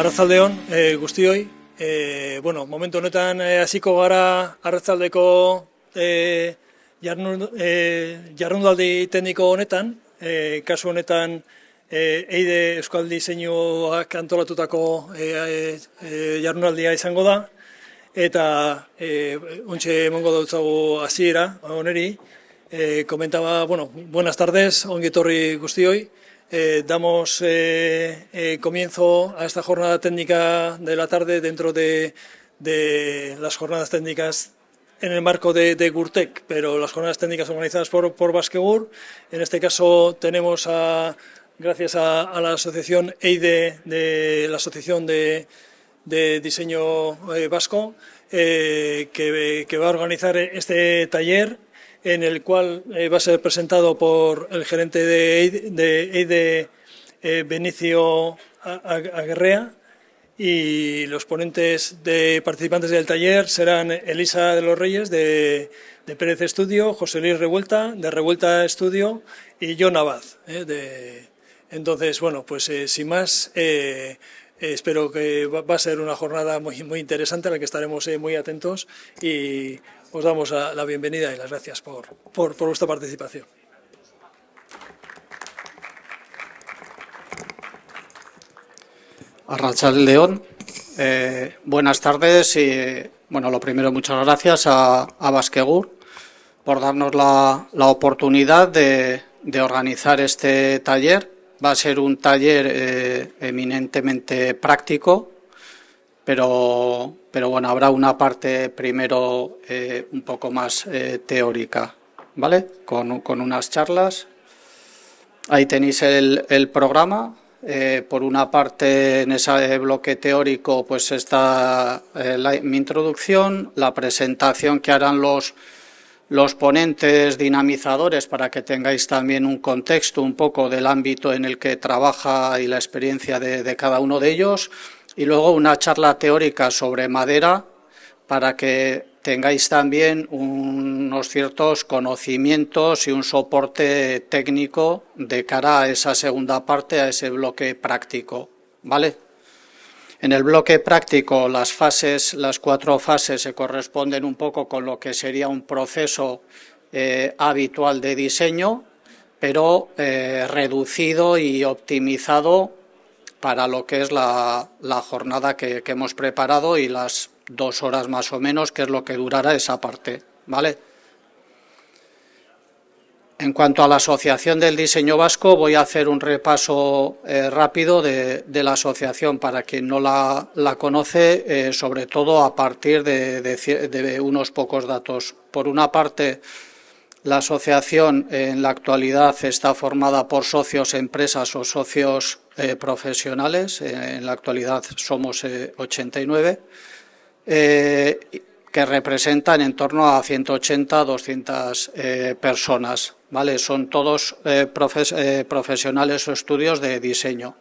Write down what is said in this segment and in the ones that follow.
Arratzaldeon guztioi. Bueno, momentu honetan hasiko gara arratzaldeko jardunaldi tekniko honetan. Kasu honetan EIDE Euskal Diseinuak antolatutako jardunaldia izango da. Eta ontxe emongo dautzagu hasiera honeri. Comentaba, bueno, buenas tardes, ongi etorri guztioi. Damos comienzo a esta jornada técnica de la tarde dentro de las jornadas técnicas en el marco de GURTEC, pero las jornadas técnicas organizadas por Baskegur. En este caso tenemos, gracias a la asociación EIDE, de la Asociación de Diseño Vasco, que va a organizar este taller, en el cual va a ser presentado por el gerente de EIDE, Benicio Aguerrea, y los ponentes participantes del taller serán Elisa de los Reyes, de Pérez Estudio, José Luis Revuelta, de Revuelta Estudio, y John Abad. Entonces, bueno, pues sin más, espero que va a ser una jornada muy interesante a la que estaremos muy atentos, y os damos la bienvenida y las gracias por vuestra participación. Arratsaldeon, buenas tardes y, bueno, lo primero, muchas gracias a Baskegur por darnos la oportunidad de organizar este taller. Va a ser un taller eminentemente práctico, pero bueno, habrá una parte primero un poco más teórica, ¿vale? Con unas charlas. Ahí tenéis el programa. Por una parte, en ese bloque teórico, pues está mi introducción, la presentación que harán los ponentes dinamizadores para que tengáis también un contexto un poco del ámbito en el que trabaja y la experiencia de cada uno de ellos. Y luego una charla teórica sobre madera para que tengáis también unos ciertos conocimientos y un soporte técnico de cara a esa segunda parte, a ese bloque práctico, ¿vale? En el bloque práctico las 4 fases se corresponden un poco con lo que sería un proceso habitual de diseño, pero reducido y optimizado para lo que es la jornada que hemos preparado y las 2 horas más o menos, que es lo que durará esa parte, ¿vale? En cuanto a la Asociación del Diseño Vasco, voy a hacer un repaso rápido de la asociación para quien no la conoce, sobre todo a partir de unos pocos datos. Por una parte, la asociación en la actualidad está formada por socios, empresas o socios profesionales. En la actualidad somos 89, que representan en torno a 180 200 personas, ¿vale? Son todos profesionales o estudios de diseño.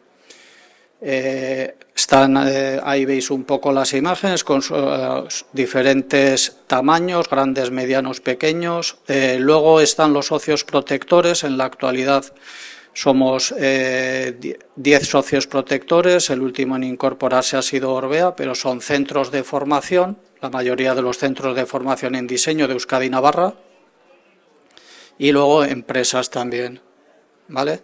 Ahí veis un poco las imágenes con diferentes tamaños, grandes, medianos, pequeños. Luego están los socios protectores. En la actualidad somos 10 socios protectores. El último en incorporarse ha sido Orbea, pero son centros de formación, la mayoría de los centros de formación en diseño de Euskadi y Navarra, y luego empresas también, ¿vale?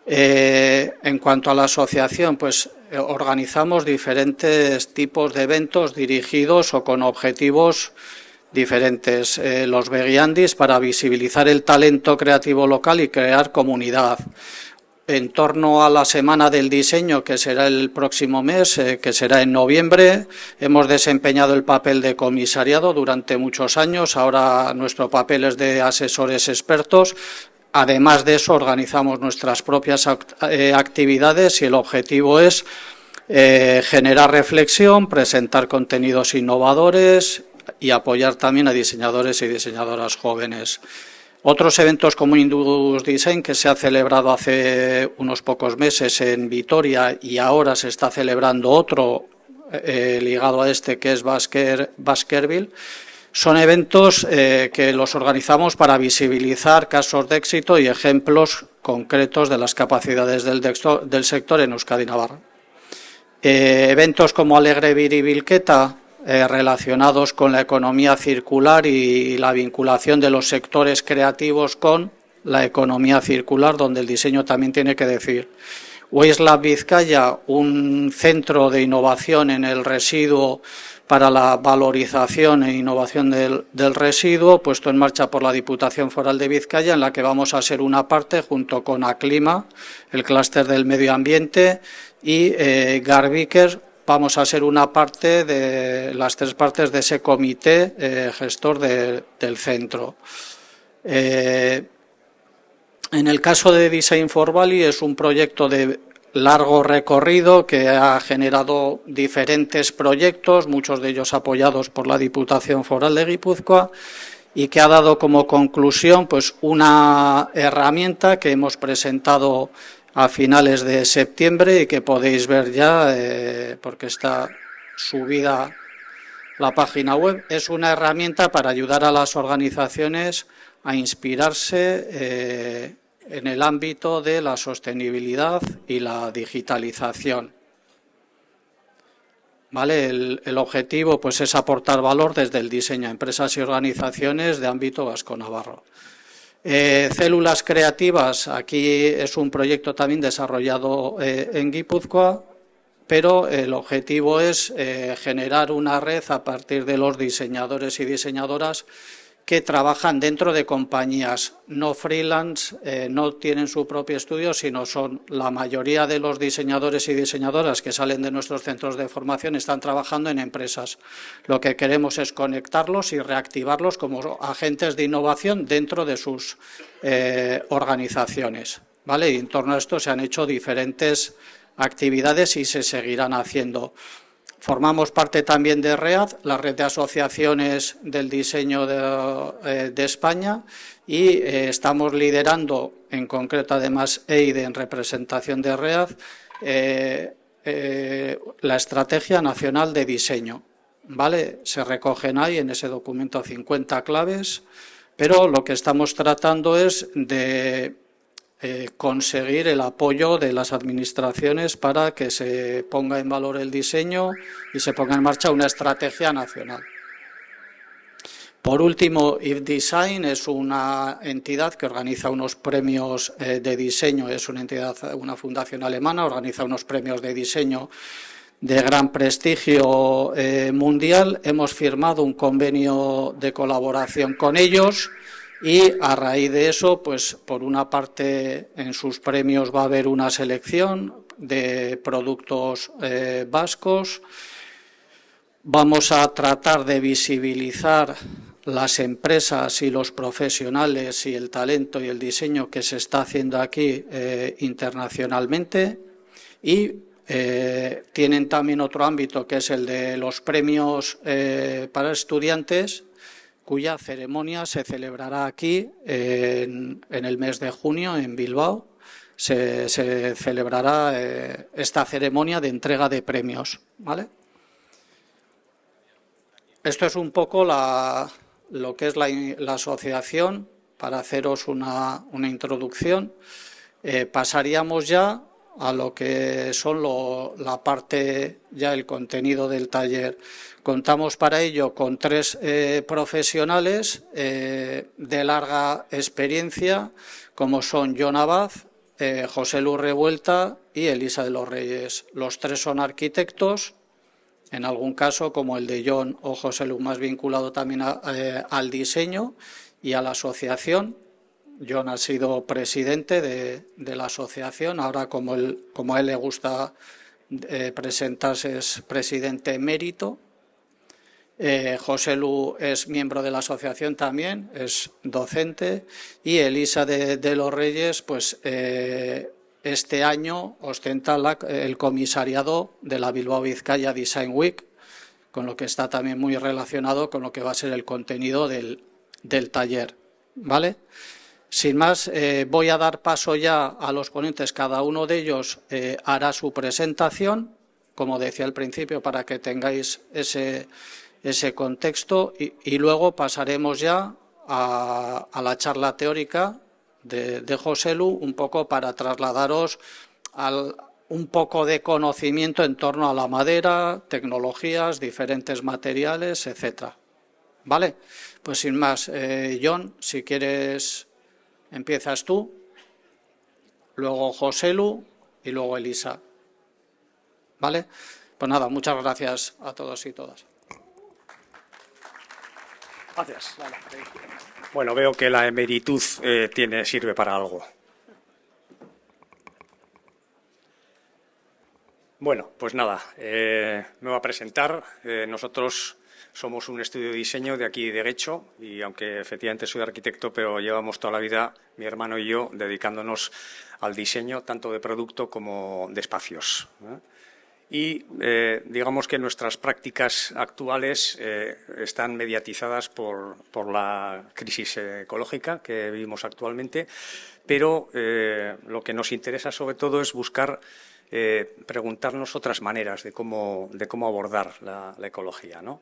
En cuanto a la asociación, pues organizamos diferentes tipos de eventos dirigidos o con objetivos diferentes. Los Begiandis para visibilizar el talento creativo local y crear comunidad. En torno a la Semana del Diseño, que será el próximo mes, que será en noviembre, hemos desempeñado el papel de comisariado durante muchos años. Ahora nuestro papel es de asesores expertos. Además de eso, organizamos nuestras propias actividades y el objetivo es generar reflexión, presentar contenidos innovadores y apoyar también a diseñadores y diseñadoras jóvenes. Otros eventos como Indus Design, que se ha celebrado hace unos pocos meses en Vitoria, y ahora se está celebrando otro ligado a este, que es Baskerville. Son eventos que los organizamos para visibilizar casos de éxito y ejemplos concretos de las capacidades del sector en Euskadi y Navarra. Eventos como Alegre Biribilqueta, relacionados con la economía circular y la vinculación de los sectores creativos con la economía circular, donde el diseño también tiene que decir. Waste Lab Vizcaya, un centro de innovación en el residuo para la valorización e innovación del residuo, puesto en marcha por la Diputación Foral de Vizcaya, en la que vamos a ser una parte junto con Aclima, el clúster del medio ambiente, y Garviker, vamos a ser una parte de las 3 partes de ese comité gestor del centro. En el caso de Design for Valley es un proyecto de largo recorrido que ha generado diferentes proyectos, muchos de ellos apoyados por la Diputación Foral de Guipúzcoa, y que ha dado como conclusión pues una herramienta que hemos presentado a finales de septiembre y que podéis ver ya porque está subida la página web. Es una herramienta para ayudar a las organizaciones a inspirarse en el ámbito de la sostenibilidad y la digitalización. ¿Vale? El objetivo pues, es aportar valor desde el diseño a empresas y organizaciones de ámbito vasco-navarro. Células creativas, aquí es un proyecto también desarrollado en Guipúzcoa, pero el objetivo es generar una red a partir de los diseñadores y diseñadoras que trabajan dentro de compañías no freelance, no tienen su propio estudio, sino son la mayoría de los diseñadores y diseñadoras que salen de nuestros centros de formación están trabajando en empresas. Lo que queremos es conectarlos y reactivarlos como agentes de innovación dentro de sus organizaciones, ¿vale? Y en torno a esto se han hecho diferentes actividades y se seguirán haciendo. Formamos parte también de READ, la red de asociaciones del diseño de España, y estamos liderando, en concreto además EIDE en representación de READ, la Estrategia Nacional de Diseño. ¿Vale? Se recogen ahí en ese documento 50 claves, pero lo que estamos tratando es de conseguir el apoyo de las administraciones para que se ponga en valor el diseño y se ponga en marcha una estrategia nacional. Por último, If Design es una entidad que organiza unos premios de diseño, es una entidad, una fundación alemana, organiza unos premios de diseño de gran prestigio mundial. Hemos firmado un convenio de colaboración con ellos. Y a raíz de eso, pues por una parte en sus premios va a haber una selección de productos vascos. Vamos a tratar de visibilizar las empresas y los profesionales y el talento y el diseño que se está haciendo aquí internacionalmente. Y tienen también otro ámbito que es el de los premios para estudiantes, cuya ceremonia se celebrará aquí en el mes de junio en Bilbao. Se celebrará esta ceremonia de entrega de premios, ¿vale? Esto es un poco lo que es la asociación, para haceros una introducción. Pasaríamos ya a lo que son la parte, ya el contenido del taller. Contamos para ello con 3 profesionales de larga experiencia, como son Jon Abad, José Lu Revuelta y Elisa de los Reyes. Los 3 son arquitectos, en algún caso, como el de Jon o José Lu, más vinculado también al diseño y a la asociación. Jon ha sido presidente de la asociación, ahora como a él le gusta presentarse, es presidente emérito. José Lu es miembro de la asociación también, es docente, y Elisa de los Reyes, pues este año ostenta el comisariado de la Bilbao Vizcaya Design Week, con lo que está también muy relacionado con lo que va a ser el contenido del taller, ¿vale? Sin más, voy a dar paso ya a los ponentes. Cada uno de ellos hará su presentación, como decía al principio, para que tengáis ese contexto, y luego pasaremos ya a la charla teórica de José Lu, un poco para trasladaros un poco de conocimiento en torno a la madera, tecnologías, diferentes materiales, etcétera. ¿Vale? Pues sin más, John, si quieres, empiezas tú, luego Joselu y luego Elisa. ¿Vale? Pues nada, muchas gracias a todos y todas. Gracias. Bueno, veo que la emeritud sirve para algo. Bueno, pues nada, me voy a presentar. Nosotros somos un estudio de diseño de aquí de Guecho y aunque efectivamente soy arquitecto, pero llevamos toda la vida, mi hermano y yo, dedicándonos al diseño tanto de producto como de espacios. Y digamos que nuestras prácticas actuales están mediatizadas por la crisis ecológica que vivimos actualmente, pero lo que nos interesa sobre todo es buscar preguntarnos otras maneras de cómo abordar la ecología, ¿no?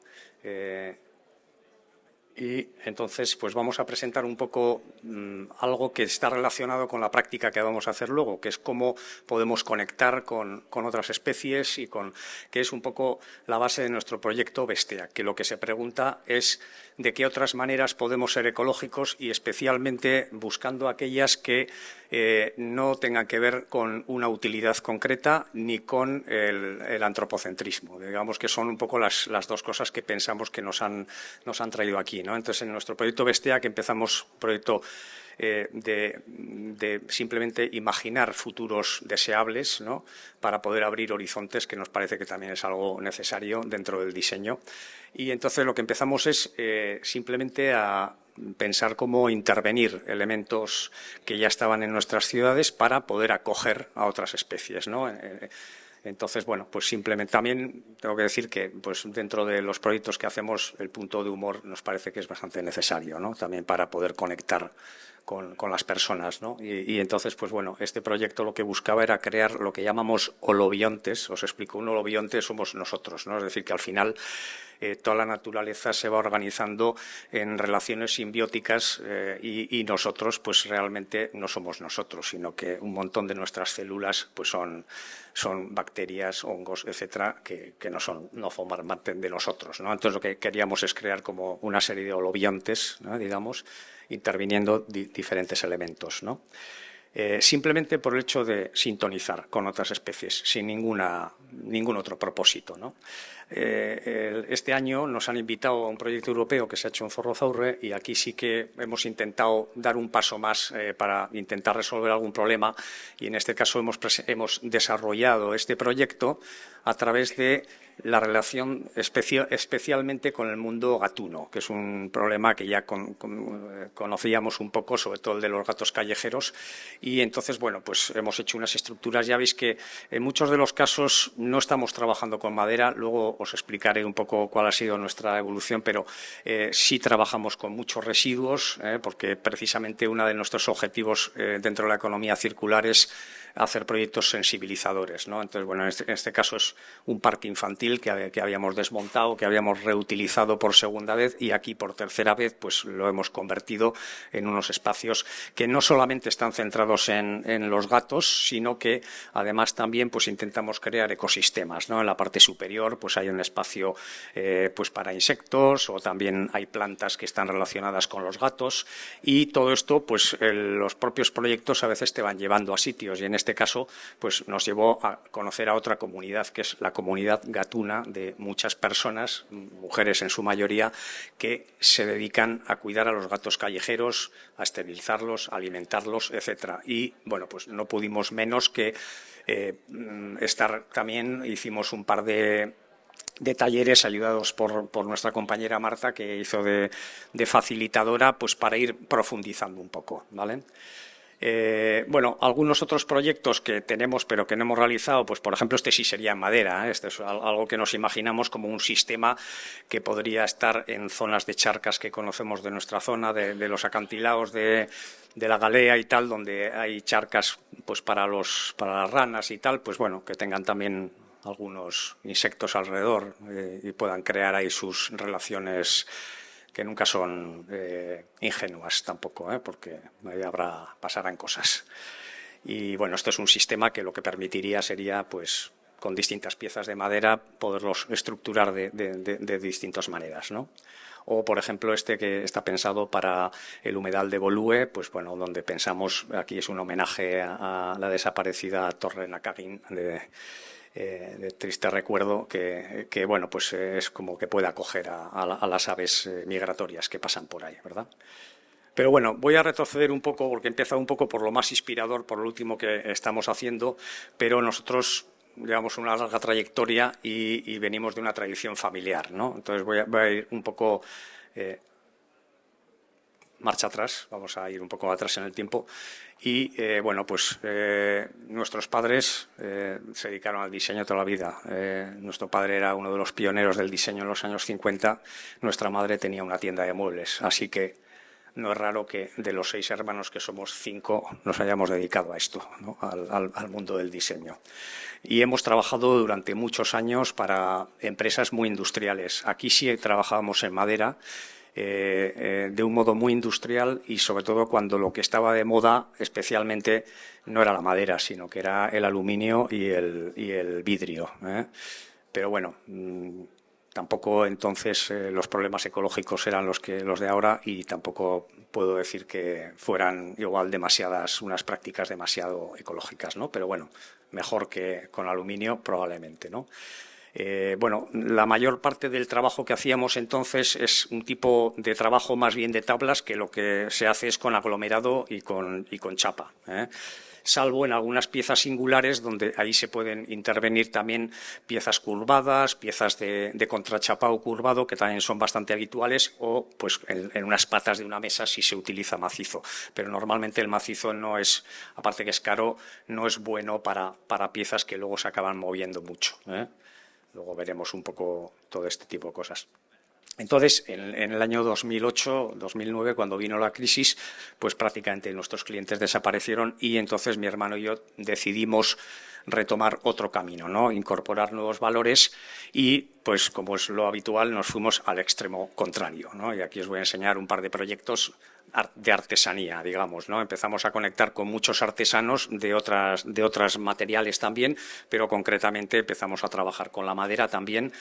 Y entonces, pues vamos a presentar un poco algo que está relacionado con la práctica que vamos a hacer luego, que es cómo podemos conectar con otras especies y que es un poco la base de nuestro proyecto Bestea, que lo que se pregunta es de qué otras maneras podemos ser ecológicos y especialmente buscando aquellas que no tengan que ver con una utilidad concreta ni con el antropocentrismo. Digamos que son un poco las dos cosas que pensamos que nos han traído aquí, ¿no? Entonces, en nuestro proyecto Bestea, que empezamos un proyecto de simplemente imaginar futuros deseables, ¿no?, para poder abrir horizontes, que nos parece que también es algo necesario dentro del diseño. Y entonces lo que empezamos es simplemente a pensar cómo intervenir elementos que ya estaban en nuestras ciudades para poder acoger a otras especies, ¿no? Entonces, bueno, pues simplemente también tengo que decir que pues dentro de los proyectos que hacemos el punto de humor nos parece que es bastante necesario, ¿no?, también para poder conectar con las personas, ¿no? Y entonces, pues bueno, este proyecto lo que buscaba era crear lo que llamamos holobiontes. Os explico, un holobionte somos nosotros, ¿no? Es decir, que al final toda la naturaleza se va organizando en relaciones simbióticas y nosotros pues realmente no somos nosotros, sino que un montón de nuestras células pues son bacterias, hongos, etcétera, que no forman parte de nosotros, ¿no? Entonces lo que queríamos es crear como una serie de holobiontes, ¿no?, digamos, interviniendo diferentes elementos, ¿no? Simplemente por el hecho de sintonizar con otras especies, sin ningún otro propósito, ¿no? Este año nos han invitado a un proyecto europeo que se ha hecho en Zorrozaurre y aquí sí que hemos intentado dar un paso más para intentar resolver algún problema y en este caso hemos desarrollado este proyecto a través de la relación especialmente con el mundo gatuno, que es un problema que ya conocíamos un poco, sobre todo el de los gatos callejeros. Y entonces, bueno, pues hemos hecho unas estructuras. Ya veis que en muchos de los casos no estamos trabajando con madera. Luego os explicaré un poco cuál ha sido nuestra evolución, pero sí trabajamos con muchos residuos, porque precisamente uno de nuestros objetivos dentro de la economía circular es hacer proyectos sensibilizadores, ¿no? Entonces, bueno, en este caso es un parque infantil que habíamos desmontado, que habíamos reutilizado por segunda vez y aquí por tercera vez pues lo hemos convertido en unos espacios que no solamente están centrados en los gatos, sino que además también pues intentamos crear ecosistemas, ¿no? En la parte superior pues hay un espacio pues para insectos o también hay plantas que están relacionadas con los gatos y todo esto pues los propios proyectos a veces te van llevando a sitios y en este caso pues nos llevó a conocer a otra comunidad que es la comunidad gatuna de muchas personas, mujeres en su mayoría, que se dedican a cuidar a los gatos callejeros, a esterilizarlos, a alimentarlos, etcétera. Y bueno, pues no pudimos menos que estar también, hicimos un par de talleres ayudados por nuestra compañera Marta, que hizo de facilitadora, pues para ir profundizando un poco, ¿vale? Bueno, algunos otros proyectos que tenemos pero que no hemos realizado, pues por ejemplo este sí sería en madera, este es algo que nos imaginamos como un sistema que podría estar en zonas de charcas que conocemos de nuestra zona, de los acantilados de la Galea y tal, donde hay charcas pues para las ranas y tal, pues bueno, que tengan también algunos insectos alrededor y puedan crear ahí sus relaciones que nunca son ingenuas tampoco, porque ahí pasarán cosas. Y bueno, esto es un sistema que lo que permitiría sería, pues, con distintas piezas de madera, poderlos estructurar de distintas maneras, ¿no? O, por ejemplo, este que está pensado para el humedal de Bolúe, pues bueno, donde pensamos, aquí es un homenaje a la desaparecida Torre Nakarin de triste recuerdo, que bueno, pues es como que puede acoger a las aves migratorias que pasan por ahí, ¿verdad? Pero bueno, voy a retroceder un poco porque empieza un poco por lo más inspirador, por lo último que estamos haciendo, pero nosotros llevamos una larga trayectoria y venimos de una tradición familiar, ¿no? Entonces voy a ir un poco marcha atrás, vamos a ir un poco atrás en el tiempo. Y bueno, pues nuestros padres se dedicaron al diseño toda la vida. Nuestro padre era uno de los pioneros del diseño en los años 50, nuestra madre tenía una tienda de muebles, así que no es raro que de los 6 hermanos que somos 5 nos hayamos dedicado a esto, ¿no? al mundo del diseño. Y hemos trabajado durante muchos años para empresas muy industriales. Aquí sí trabajábamos en madera, de un modo muy industrial y sobre todo cuando lo que estaba de moda especialmente no era la madera, sino que era el aluminio y el vidrio, ¿eh? Pero bueno, tampoco entonces los problemas ecológicos eran los de ahora y tampoco puedo decir que fueran igual unas prácticas demasiado ecológicas, ¿no? Pero bueno, mejor que con aluminio probablemente, ¿no? Bueno, la mayor parte del trabajo que hacíamos entonces es un tipo de trabajo más bien de tablas, que lo que se hace es con aglomerado y con chapa, ¿eh? Salvo en algunas piezas singulares donde ahí se pueden intervenir también piezas curvadas, piezas de contrachapado curvado, que también son bastante habituales, o pues en unas patas de una mesa sí se utiliza macizo. Pero normalmente el macizo no es, aparte que es caro, no es bueno para piezas que luego se acaban moviendo mucho, ¿eh? Luego veremos un poco todo este tipo de cosas. Entonces, en el año 2008, 2009, cuando vino la crisis, pues prácticamente nuestros clientes desaparecieron y entonces mi hermano y yo decidimos retomar otro camino, ¿no? Incorporar nuevos valores y, pues como es lo habitual, nos fuimos al extremo contrario, ¿no? Y aquí os voy a enseñar un par de proyectos de artesanía, digamos, ¿no? Empezamos a conectar con muchos artesanos de otros materiales también, pero concretamente empezamos a trabajar con la madera también.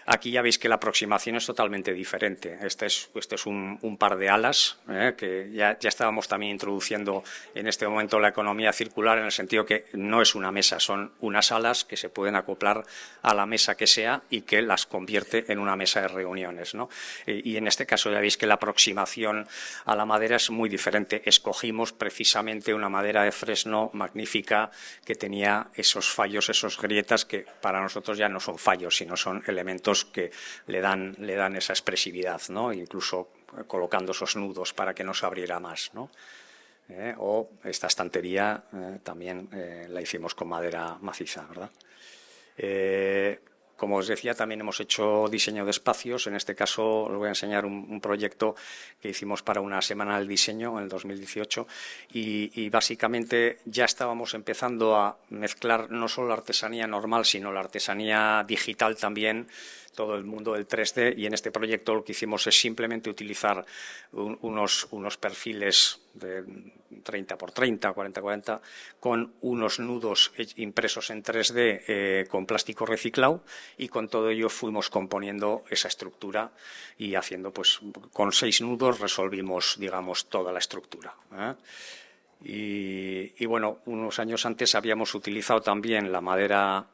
Aquí ya veis que la aproximación es totalmente diferente. Este es un par de alas, que ya estábamos también introduciendo en este momento la economía circular, en el sentido que no es una mesa, son unas alas que se pueden acoplar a la mesa que sea y que las convierte en una mesa de reuniones, ¿no? Y en este caso ya veis que la aproximación a la madera es muy diferente. Escogimos precisamente una madera de fresno magnífica que tenía esos fallos, esas grietas que para nosotros ya no son fallos, sino son elementos que le dan esa expresividad, ¿no? Incluso colocando esos nudos para que no se abriera más, ¿no? O esta estantería también la hicimos con madera maciza, ¿verdad? Como os decía, también hemos hecho diseño de espacios. En este caso os voy a enseñar un proyecto que hicimos para una semana del diseño en el 2018 y básicamente ya estábamos empezando a mezclar no solo la artesanía normal, sino la artesanía digital también, todo el mundo del 3D, y en este proyecto lo que hicimos es simplemente utilizar unos perfiles de 30 por 30, 40 por 40, con unos nudos impresos en 3D con plástico reciclado, y con todo ello fuimos componiendo esa estructura y haciendo, pues, con 6 nudos resolvimos, digamos, toda la estructura, ¿eh? Y bueno, unos años antes habíamos utilizado también la madera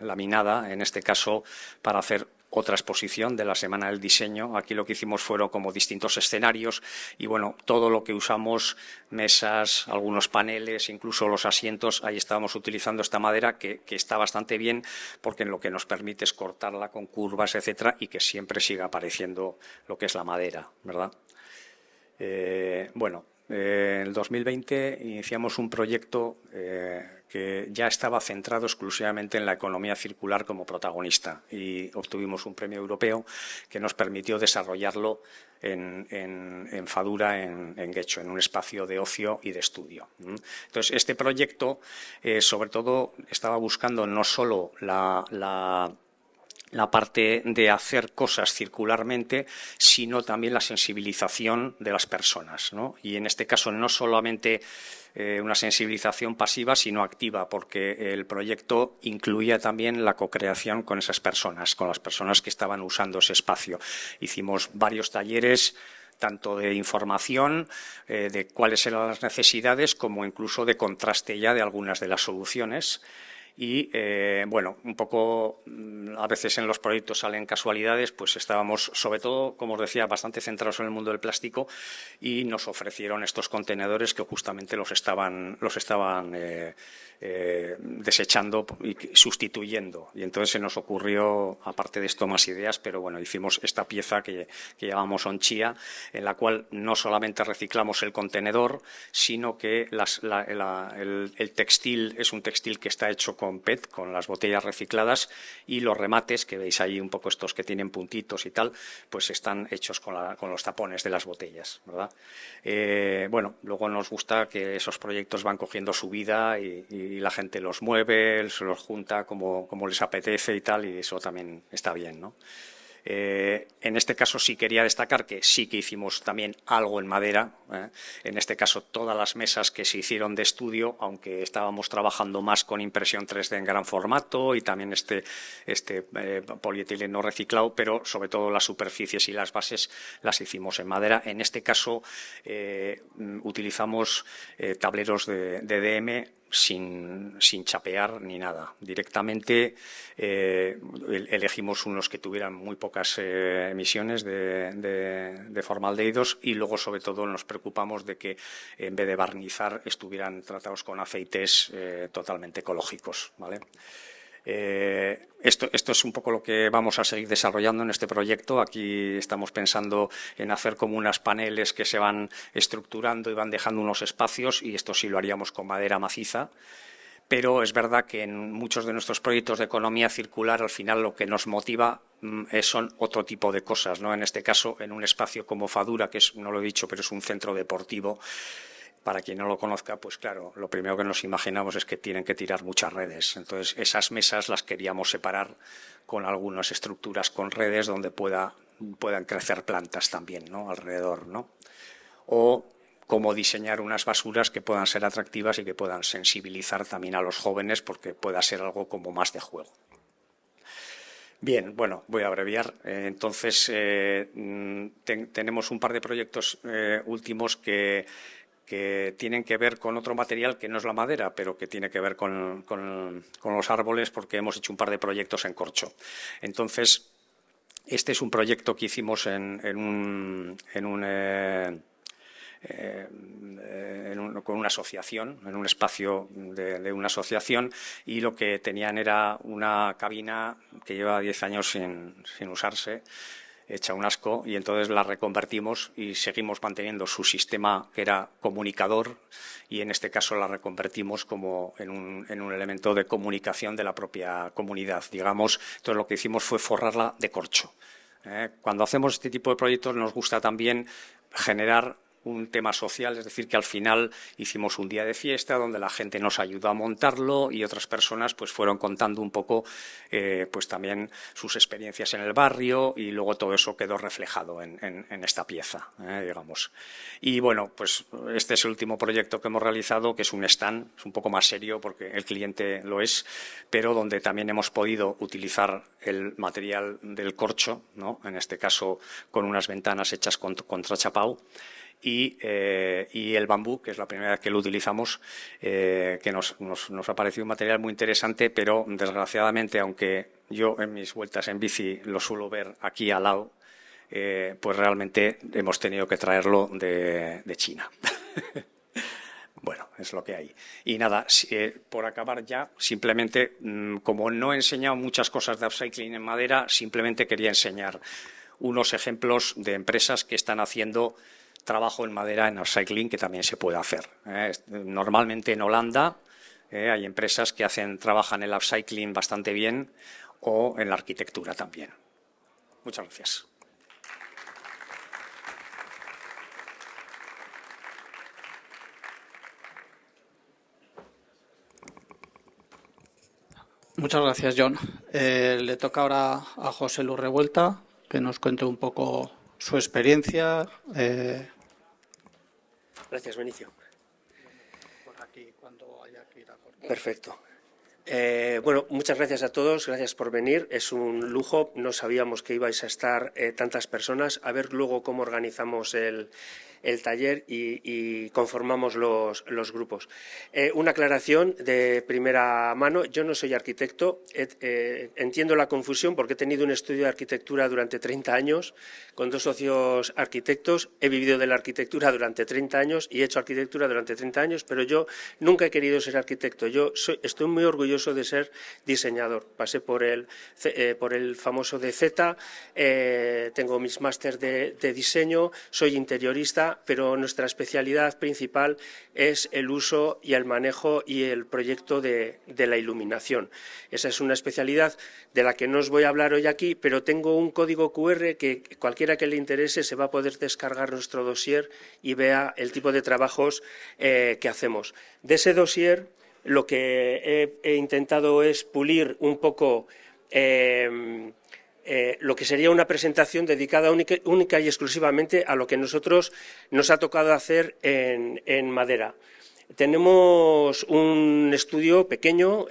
laminada, en este caso para hacer otra exposición de la Semana del Diseño. Aquí lo que hicimos fueron como distintos escenarios y bueno, todo lo que usamos, mesas, algunos paneles, incluso los asientos, ahí estábamos utilizando esta madera que está bastante bien, porque lo que nos permite es cortarla con curvas, etcétera, y que siempre siga apareciendo lo que es la madera, ¿verdad? Bueno, en el 2020 iniciamos un proyecto que ya estaba centrado exclusivamente en la economía circular como protagonista, y obtuvimos un premio europeo que nos permitió desarrollarlo en Fadura, en Guecho, en un espacio de ocio y de estudio. Entonces, este proyecto sobre todo estaba buscando no solo la la parte de hacer cosas circularmente, sino también la sensibilización de las personas, ¿no? Y en este caso no solamente una sensibilización pasiva, sino activa, porque el proyecto incluía también la co-creación con esas personas, con las personas que estaban usando ese espacio. Hicimos varios talleres, tanto de información, de cuáles eran las necesidades, como incluso de contraste ya de algunas de las soluciones. Y, bueno, un poco, a veces en los proyectos salen casualidades, pues estábamos, sobre todo, como os decía, bastante centrados en el mundo del plástico y nos ofrecieron estos contenedores que justamente los estaban desechando y sustituyendo. Y entonces se nos ocurrió, aparte de esto, más ideas, pero bueno, hicimos esta pieza que llamamos Onchia, en la cual no solamente reciclamos el contenedor, sino que el textil es un textil que está hecho con PET, con las botellas recicladas, y los remates, que veis ahí un poco estos que tienen puntitos y tal, pues están hechos con los tapones de las botellas, ¿verdad? Bueno, luego nos gusta que esos proyectos van cogiendo su vida y la gente los mueve, se los junta como les apetece y tal, y eso también está bien, ¿no? En este caso sí quería destacar que sí que hicimos también algo en madera. En este caso todas las mesas que se hicieron de estudio, aunque estábamos trabajando más con impresión 3D en gran formato y también este polietileno reciclado, pero sobre todo las superficies y las bases las hicimos en madera. En este caso utilizamos tableros de DM sin chapear ni nada. Directamente elegimos unos que tuvieran muy pocas emisiones de formaldehídos y luego, sobre todo, nos preocupamos de que en vez de barnizar estuvieran tratados con aceites totalmente ecológicos, ¿vale? Esto es un poco lo que vamos a seguir desarrollando en este proyecto. Aquí estamos pensando en hacer como unas paneles que se van estructurando y van dejando unos espacios, y esto sí lo haríamos con madera maciza. Pero es verdad que en muchos de nuestros proyectos de economía circular al final lo que nos motiva son otro tipo de cosas, ¿no? En este caso, en un espacio como Fadura, que no lo he dicho, pero es un centro deportivo. Para quien no lo conozca, pues claro, lo primero que nos imaginamos es que tienen que tirar muchas redes. Entonces, esas mesas las queríamos separar con algunas estructuras con redes donde puedan crecer plantas también, ¿no? Alrededor, ¿no? O cómo diseñar unas basuras que puedan ser atractivas y que puedan sensibilizar también a los jóvenes, porque pueda ser algo como más de juego. Bien, bueno, voy a abreviar. Entonces, tenemos un par de proyectos últimos que tienen que ver con otro material que no es la madera, pero que tiene que ver con los árboles, porque hemos hecho un par de proyectos en corcho. Entonces, este es un proyecto que hicimos con una asociación, en un espacio de una asociación, y lo que tenían era una cabina que lleva 10 años sin usarse, hecha un asco, y entonces la reconvertimos y seguimos manteniendo su sistema, que era comunicador, y en este caso la reconvertimos como en un elemento de comunicación de la propia comunidad, digamos. Entonces lo que hicimos fue forrarla de corcho. Cuando hacemos este tipo de proyectos nos gusta también generar un tema social, es decir, que al final hicimos un día de fiesta donde la gente nos ayudó a montarlo y otras personas pues fueron contando un poco pues también sus experiencias en el barrio, y luego todo eso quedó reflejado en esta pieza, digamos. Y bueno, pues este es el último proyecto que hemos realizado, que es un stand, es un poco más serio porque el cliente lo es, pero donde también hemos podido utilizar el material del corcho, ¿no? En este caso con unas ventanas hechas contra chapao. Y el bambú, que es la primera vez que lo utilizamos, que nos ha parecido un material muy interesante, pero desgraciadamente, aunque yo en mis vueltas en bici lo suelo ver aquí al lado, pues realmente hemos tenido que traerlo de China. Bueno, es lo que hay. Y nada, por acabar ya, simplemente, como no he enseñado muchas cosas de upcycling en madera, simplemente quería enseñar unos ejemplos de empresas que están haciendo trabajo en madera en upcycling, que también se puede hacer. Normalmente en Holanda hay empresas que trabajan el upcycling bastante bien, o en la arquitectura también. Muchas gracias. Muchas gracias, John. Le toca ahora a José Luis Revuelta, que nos cuente un poco su experiencia. Gracias, Benicio. Por aquí, cuando haya que ir a cortar. Perfecto. Bueno, muchas gracias a todos, gracias por venir. Es un lujo, no sabíamos que ibais a estar tantas personas. A ver luego cómo organizamos el taller y conformamos los grupos. Una aclaración de primera mano. Yo no soy arquitecto. Entiendo la confusión porque he tenido un estudio de arquitectura durante 30 años con 2 socios arquitectos. He vivido de la arquitectura durante 30 años y he hecho arquitectura durante 30 años, pero yo nunca he querido ser arquitecto. Estoy muy orgulloso de ser diseñador. Pasé por el famoso DZ, tengo mis másters de diseño, soy interiorista, pero nuestra especialidad principal es el uso y el manejo y el proyecto de la iluminación. Esa es una especialidad de la que no os voy a hablar hoy aquí, pero tengo un código QR que cualquiera que le interese se va a poder descargar nuestro dossier y vea el tipo de trabajos que hacemos. De ese dossier lo que he intentado es pulir un poco lo que sería una presentación dedicada única y exclusivamente a lo que nosotros nos ha tocado hacer en madera. Tenemos un estudio pequeño.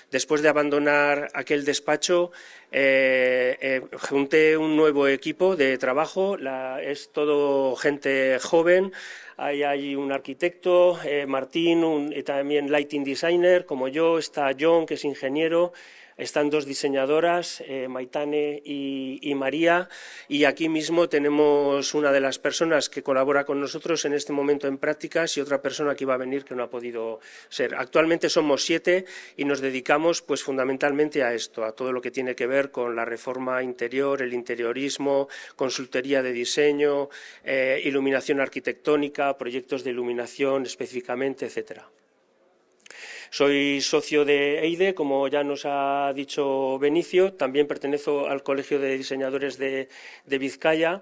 Después de abandonar aquel despacho, junté un nuevo equipo de trabajo. Es todo gente joven. Hay un arquitecto, Martín, y también lighting designer, como yo. Está John, que es ingeniero. Están 2 diseñadoras, Maitane y María, y aquí mismo tenemos una de las personas que colabora con nosotros en este momento en prácticas y otra persona que iba a venir que no ha podido ser. Actualmente somos 7 y nos dedicamos pues fundamentalmente a esto, a todo lo que tiene que ver con la reforma interior, el interiorismo, consultoría de diseño, iluminación arquitectónica, proyectos de iluminación específicamente, etcétera. Soy socio de EIDE, como ya nos ha dicho Benicio, también pertenezco al Colegio de Diseñadores de Vizcaya.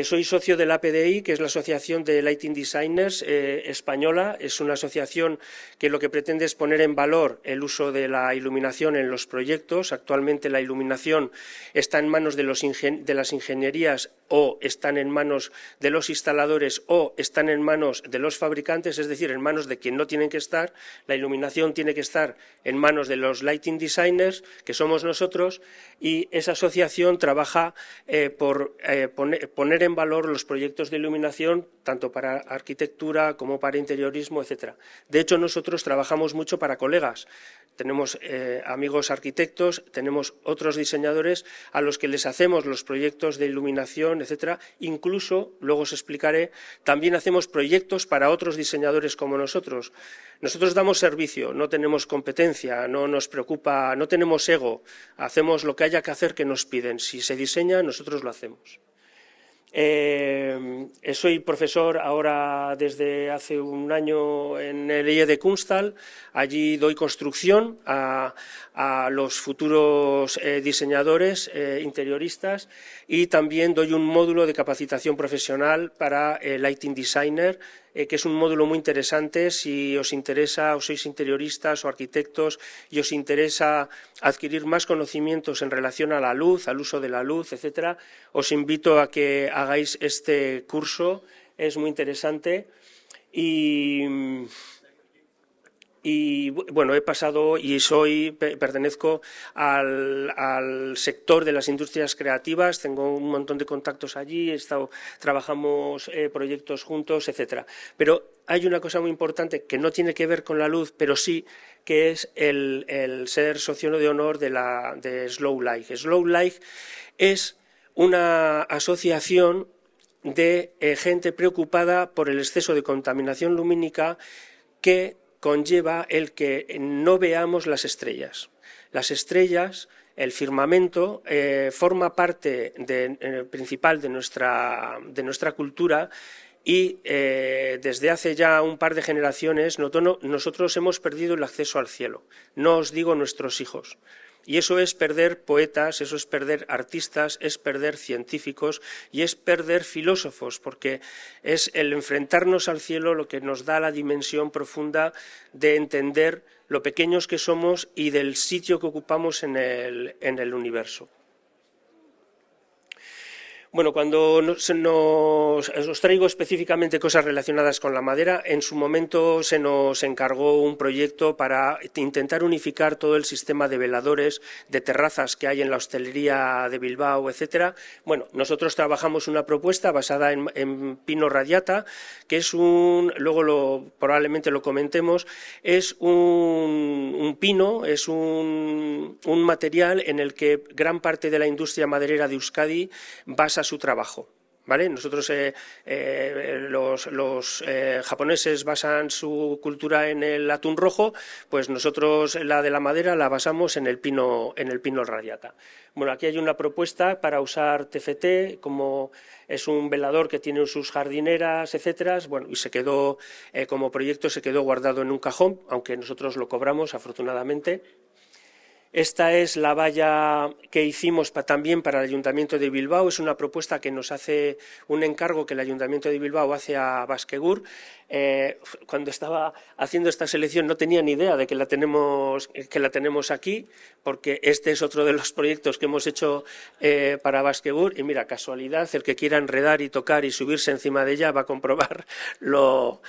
Soy socio de la APDI, que es la Asociación de Lighting Designers española. Es una asociación que lo que pretende es poner en valor el uso de la iluminación en los proyectos. Actualmente la iluminación está en manos de las ingenierías o están en manos de los instaladores o están en manos de los fabricantes, es decir, en manos de quien no tienen que estar. La iluminación tiene que estar en manos de los lighting designers, que somos nosotros, y esa asociación trabaja por poner en valor los proyectos de iluminación, tanto para arquitectura como para interiorismo, etcétera. De hecho, nosotros trabajamos mucho para colegas. Tenemos amigos arquitectos, tenemos otros diseñadores a los que les hacemos los proyectos de iluminación, etcétera. Incluso, luego os explicaré, también hacemos proyectos para otros diseñadores como nosotros. Nosotros damos servicio, no tenemos competencia, no nos preocupa, no tenemos ego. Hacemos lo que haya que hacer que nos piden. Si se diseña, nosotros lo hacemos. Soy profesor ahora desde hace un año en el IE de Kunsthal. Allí doy construcción a los futuros diseñadores interioristas y también doy un módulo de capacitación profesional para Lighting Designer, que es un módulo muy interesante si os interesa o sois interioristas o arquitectos y os interesa adquirir más conocimientos en relación a la luz, al uso de la luz, etcétera. Os invito a que hagáis este curso, es muy interesante y bueno, he pasado y pertenezco al sector de las industrias creativas, tengo un montón de contactos allí, trabajamos proyectos juntos, etcétera. Pero hay una cosa muy importante que no tiene que ver con la luz, pero sí que es el ser socio de honor de Slow Light. Slow Light es una asociación de gente preocupada por el exceso de contaminación lumínica que conlleva el que no veamos las estrellas. Las estrellas, el firmamento, forma parte principal de nuestra cultura y desde hace ya un par de generaciones nosotros hemos perdido el acceso al cielo. No os digo nuestros hijos. Y eso es perder poetas, eso es perder artistas, es perder científicos y es perder filósofos, porque es el enfrentarnos al cielo lo que nos da la dimensión profunda de entender lo pequeños que somos y del sitio que ocupamos en el universo. Bueno, cuando os traigo específicamente cosas relacionadas con la madera, en su momento se nos encargó un proyecto para intentar unificar todo el sistema de veladores, de terrazas que hay en la hostelería de Bilbao, etcétera. Bueno, nosotros trabajamos una propuesta basada en pino radiata, que es luego probablemente lo comentemos, es un pino, es un material en el que gran parte de la industria maderera de Euskadi basa su trabajo, ¿vale? Nosotros, los japoneses basan su cultura en el atún rojo, pues nosotros la de la madera la basamos en el pino radiata. Bueno, aquí hay una propuesta para usar TFT, como es un velador que tiene sus jardineras, etcétera. Bueno, y se quedó, como proyecto, se quedó guardado en un cajón, aunque nosotros lo cobramos, afortunadamente. Esta es la valla que hicimos también para el Ayuntamiento de Bilbao. Es una propuesta que nos hace un encargo que el Ayuntamiento de Bilbao hace a Baskegur. Cuando estaba haciendo esta selección no tenía ni idea de que la tenemos aquí, porque este es otro de los proyectos que hemos hecho para Baskegur. Y mira, casualidad, el que quiera enredar y tocar y subirse encima de ella va a comprobar lo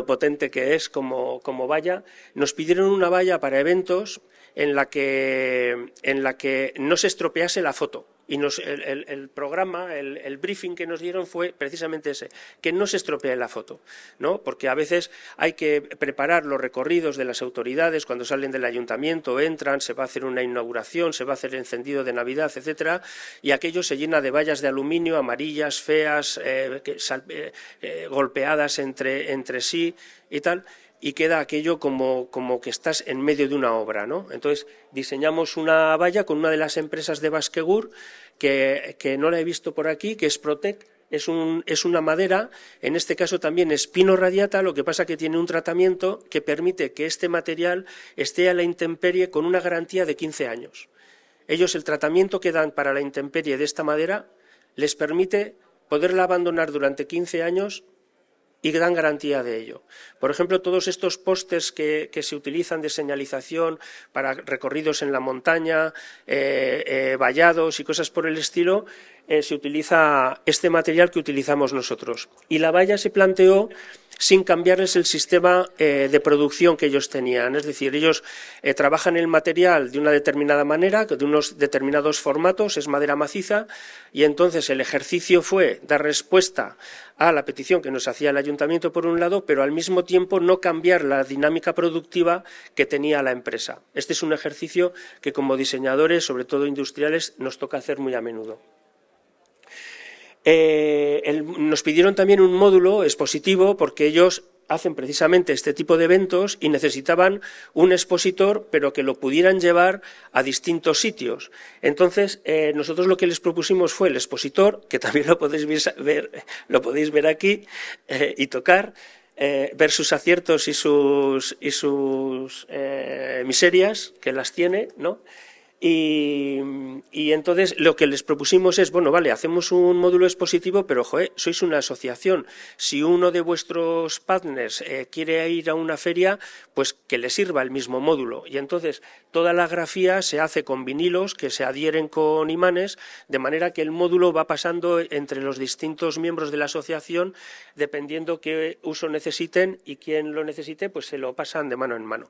potente que es como valla. Nos pidieron una valla para eventos en la que no se estropease la foto. Y el programa, el briefing que nos dieron fue precisamente ese, que no se estropee la foto, ¿no? Porque a veces hay que preparar los recorridos de las autoridades cuando salen del ayuntamiento, entran, se va a hacer una inauguración, se va a hacer el encendido de Navidad, etcétera, y aquello se llena de vallas de aluminio amarillas, feas, golpeadas entre sí y tal. Y queda aquello como que estás en medio de una obra, ¿no? Entonces diseñamos una valla con una de las empresas de Baskegur, que no la he visto por aquí, que es Protec. Es una madera, en este caso también es pino radiata, lo que pasa que tiene un tratamiento que permite que este material esté a la intemperie con una garantía de 15 años. Ellos, el tratamiento que dan para la intemperie de esta madera les permite poderla abandonar durante 15 años y dan garantía de ello. Por ejemplo, todos estos postes que se utilizan de señalización para recorridos en la montaña, vallados y cosas por el estilo, se utiliza este material que utilizamos nosotros. Y la valla se planteó sin cambiarles el sistema de producción que ellos tenían. Es decir, ellos trabajan el material de una determinada manera, de unos determinados formatos, es madera maciza, y entonces el ejercicio fue dar respuesta a la petición que nos hacía el ayuntamiento por un lado, pero al mismo tiempo no cambiar la dinámica productiva que tenía la empresa. Este es un ejercicio que como diseñadores, sobre todo industriales, nos toca hacer muy a menudo. Nos pidieron también un módulo expositivo porque ellos hacen precisamente este tipo de eventos y necesitaban un expositor, pero que lo pudieran llevar a distintos sitios. Entonces, nosotros lo que les propusimos fue el expositor, que también lo podéis ver aquí y tocar, ver sus aciertos y sus miserias, que las tiene, ¿no? Y entonces lo que les propusimos es, bueno, vale, hacemos un módulo expositivo, pero joder, sois una asociación. Si uno de vuestros partners quiere ir a una feria, pues que le sirva el mismo módulo. Y entonces toda la grafía se hace con vinilos que se adhieren con imanes, de manera que el módulo va pasando entre los distintos miembros de la asociación, dependiendo qué uso necesiten y quién lo necesite, pues se lo pasan de mano en mano.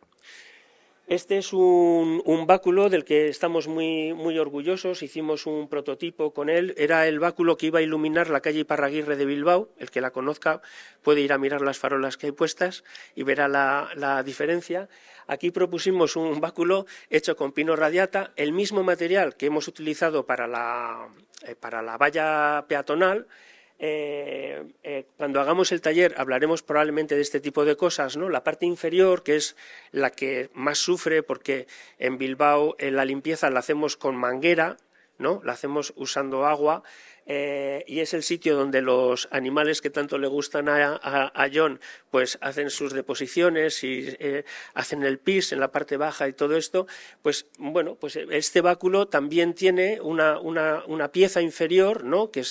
Este es un báculo del que estamos muy orgullosos, hicimos un prototipo con él, era el báculo que iba a iluminar la calle Iparraguirre de Bilbao, el que la conozca puede ir a mirar las farolas que hay puestas y verá la diferencia. Aquí propusimos un báculo hecho con pino radiata, el mismo material que hemos utilizado para la valla peatonal. Cuando hagamos el taller hablaremos probablemente de este tipo de cosas, ¿no? La parte inferior, que es la que más sufre, porque en Bilbao la limpieza la hacemos con manguera, ¿no? La hacemos usando agua, y es el sitio donde los animales que tanto le gustan a John pues hacen sus deposiciones y hacen el pis en la parte baja y todo esto, pues bueno, pues este báculo también tiene una pieza inferior, ¿no? que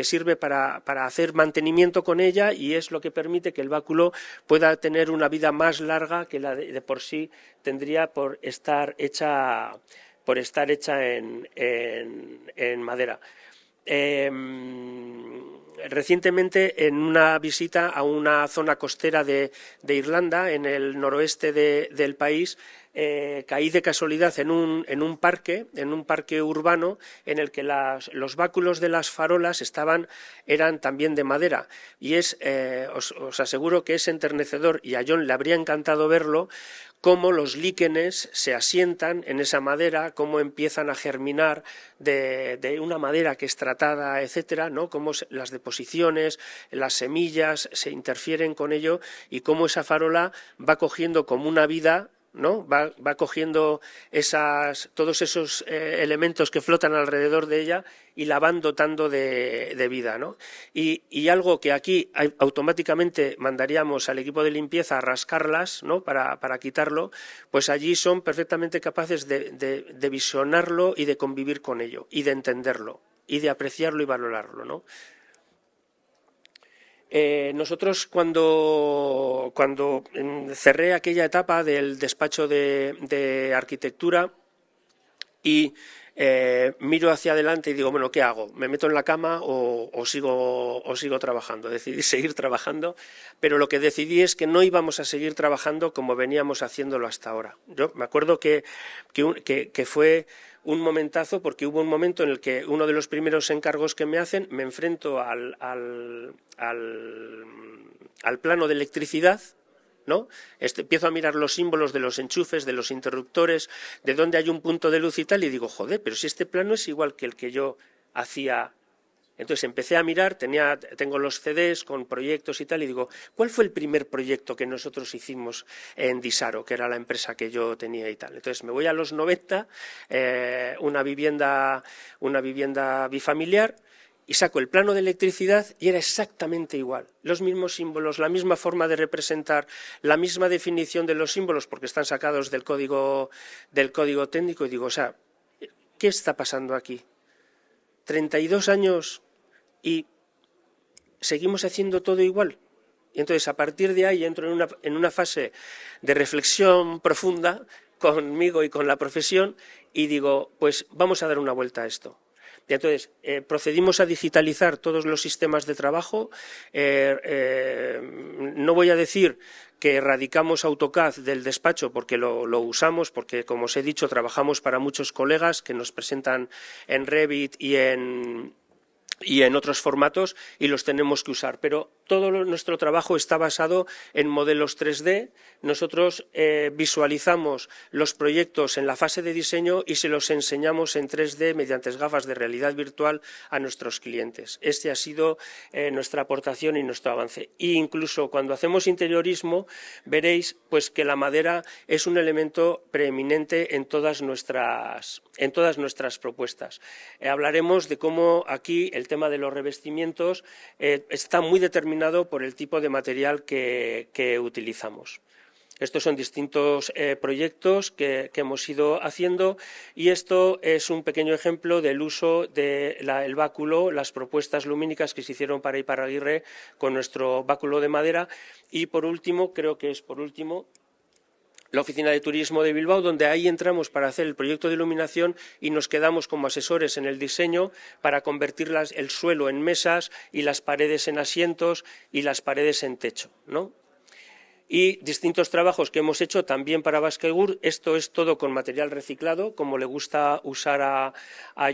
sirve para hacer mantenimiento con ella, y es lo que permite que el báculo pueda tener una vida más larga que la de por sí tendría por estar hecha en madera. Recientemente, en una visita a una zona costera de Irlanda, en el noroeste del país, caí de casualidad en un parque urbano en el que los báculos de las farolas eran también de madera, y os aseguro que es enternecedor, y a John le habría encantado verlo, cómo los líquenes se asientan en esa madera, cómo empiezan a germinar de una madera que es tratada, etcétera, ¿no? Cómo las deposiciones, las semillas se interfieren con ello, y cómo esa farola va cogiendo como una vida, ¿no? Va cogiendo todos esos elementos que flotan alrededor de ella y la van dotando de vida, ¿no? Y algo que aquí automáticamente mandaríamos al equipo de limpieza a rascarlas, ¿no? para quitarlo, pues allí son perfectamente capaces de visionarlo y de convivir con ello, y de entenderlo, y de apreciarlo y valorarlo, ¿no? Nosotros cuando cerré aquella etapa del despacho de arquitectura y miro hacia adelante y digo, bueno, ¿qué hago? ¿Me meto en la cama o sigo trabajando? Decidí seguir trabajando, pero lo que decidí es que no íbamos a seguir trabajando como veníamos haciéndolo hasta ahora. Yo me acuerdo que fue un momentazo, porque hubo un momento en el que uno de los primeros encargos que me hacen, me enfrento al plano de electricidad, ¿no? Empiezo a mirar los símbolos de los enchufes, de los interruptores, de dónde hay un punto de luz y tal, y digo, joder, pero si este plano es igual que el que yo hacía. Entonces empecé a mirar, tengo los CDs con proyectos y tal, y digo, ¿cuál fue el primer proyecto que nosotros hicimos en Disaro, que era la empresa que yo tenía y tal? Entonces me voy a los 90, una vivienda bifamiliar, y saco el plano de electricidad y era exactamente igual. Los mismos símbolos, la misma forma de representar, la misma definición de los símbolos, porque están sacados del código técnico, y digo, o sea, ¿qué está pasando aquí? 32 años y seguimos haciendo todo igual. Y entonces, a partir de ahí, entro en una fase de reflexión profunda conmigo y con la profesión, y digo, pues vamos a dar una vuelta a esto. Y entonces procedimos a digitalizar todos los sistemas de trabajo. No voy a decir que erradicamos AutoCAD del despacho, porque lo usamos, porque, como os he dicho, trabajamos para muchos colegas que nos presentan en Revit y en otros formatos, y los tenemos que usar. Pero todo nuestro trabajo está basado en modelos 3D. Nosotros visualizamos los proyectos en la fase de diseño y se los enseñamos en 3D mediante gafas de realidad virtual a nuestros clientes. Este ha sido nuestra aportación y nuestro avance. E incluso cuando hacemos interiorismo, veréis pues que la madera es un elemento preeminente en todas nuestras propuestas. Hablaremos de cómo aquí el tema de los revestimientos está muy determinado por el tipo de material que utilizamos. Estos son distintos proyectos que hemos ido haciendo, y esto es un pequeño ejemplo del uso del báculo, las propuestas lumínicas que se hicieron para Iparraguirre con nuestro báculo de madera. Y por último, la Oficina de Turismo de Bilbao, donde ahí entramos para hacer el proyecto de iluminación y nos quedamos como asesores en el diseño para convertir el suelo en mesas y las paredes en asientos y las paredes en techo, ¿no? Y distintos trabajos que hemos hecho también para Baskegur. Esto es todo con material reciclado, como le gusta usar a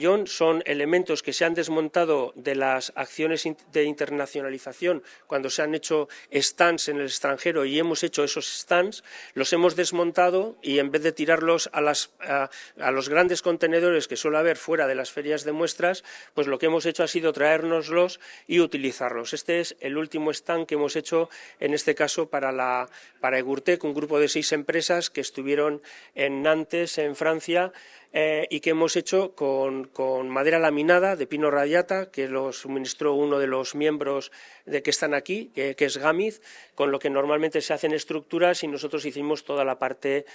John. Son elementos que se han desmontado de las acciones de internacionalización cuando se han hecho stands en el extranjero, y hemos hecho esos stands, los hemos desmontado, y en vez de tirarlos a los grandes contenedores que suele haber fuera de las ferias de muestras, pues lo que hemos hecho ha sido traérnoslos y utilizarlos. Este es el último stand que hemos hecho, en este caso para Egurtec, un grupo de 6 empresas que estuvieron en Nantes, en Francia, y que hemos hecho con madera laminada de pino radiata, que lo suministró uno de los miembros que están aquí, que es Gámiz, con lo que normalmente se hacen estructuras, y nosotros hicimos toda la parte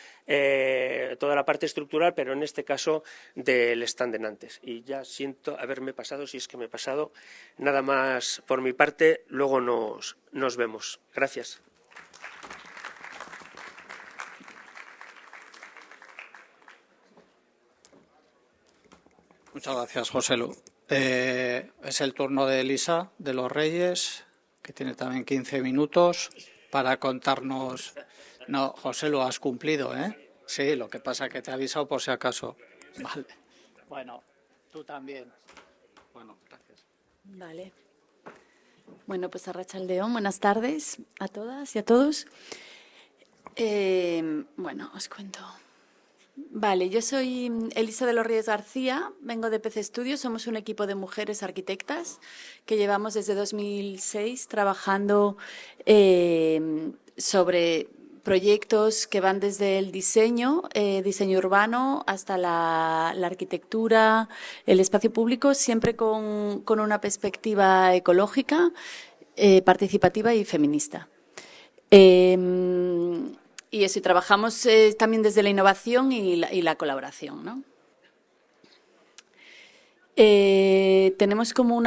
estructural, pero en este caso del stand de Nantes. Y ya siento haberme pasado, si es que me he pasado, nada más por mi parte, luego nos vemos. Gracias. Muchas gracias, José Lu. Es el turno de Elisa de los Reyes, que tiene también 15 minutos para contarnos. No, José, lo has cumplido, ¿eh? Sí, lo que pasa es que te he avisado por si acaso. Vale. Bueno, tú también. Bueno, gracias. Vale. Bueno, pues Arratsaldeon, buenas tardes a todas y a todos. Bueno, os cuento. Vale, yo soy Elisa de los Reyes García, vengo de PC Studios, somos un equipo de mujeres arquitectas que llevamos desde 2006 trabajando sobre proyectos que van desde el diseño urbano hasta la arquitectura, el espacio público, siempre con una perspectiva ecológica, participativa y feminista. Y eso, y trabajamos también desde la innovación y la colaboración, ¿no? Tenemos como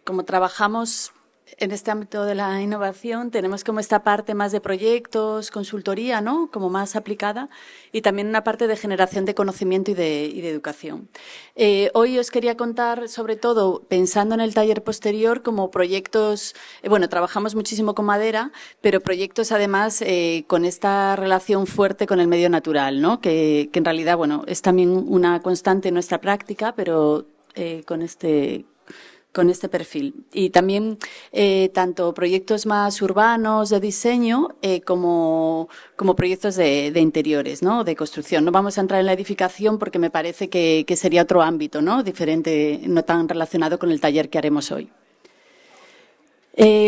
como trabajamos en este ámbito de la innovación, tenemos como esta parte más de proyectos, consultoría, ¿no? Como más aplicada, y también una parte de generación de conocimiento y de educación. Hoy os quería contar, sobre todo, pensando en el taller posterior, como proyectos, trabajamos muchísimo con madera, pero proyectos además con esta relación fuerte con el medio natural, ¿no? Que en realidad, es también una constante en nuestra práctica, pero con este perfil. Y también tanto proyectos más urbanos de diseño como proyectos de interiores, ¿no? De construcción. No vamos a entrar en la edificación porque me parece que sería otro ámbito, ¿no? Diferente, no tan relacionado con el taller que haremos hoy.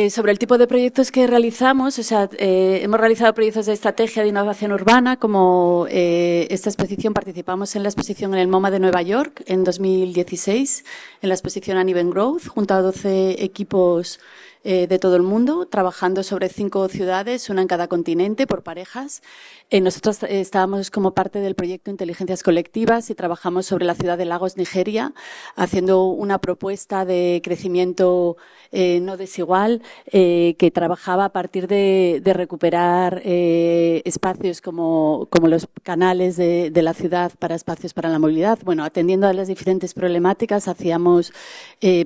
Sobre el tipo de proyectos que realizamos, hemos realizado proyectos de estrategia de innovación urbana, como esta exposición, participamos en la exposición en el MoMA de Nueva York en 2016, en la exposición Uneven Growth, junto a 12 equipos de todo el mundo, trabajando sobre 5 ciudades, una en cada continente, por parejas. Nosotros estábamos como parte del proyecto Inteligencias Colectivas y trabajamos sobre la ciudad de Lagos, Nigeria, haciendo una propuesta de crecimiento no desigual que trabajaba a partir de recuperar espacios como los canales de la ciudad para espacios para la movilidad. Atendiendo a las diferentes problemáticas, hacíamos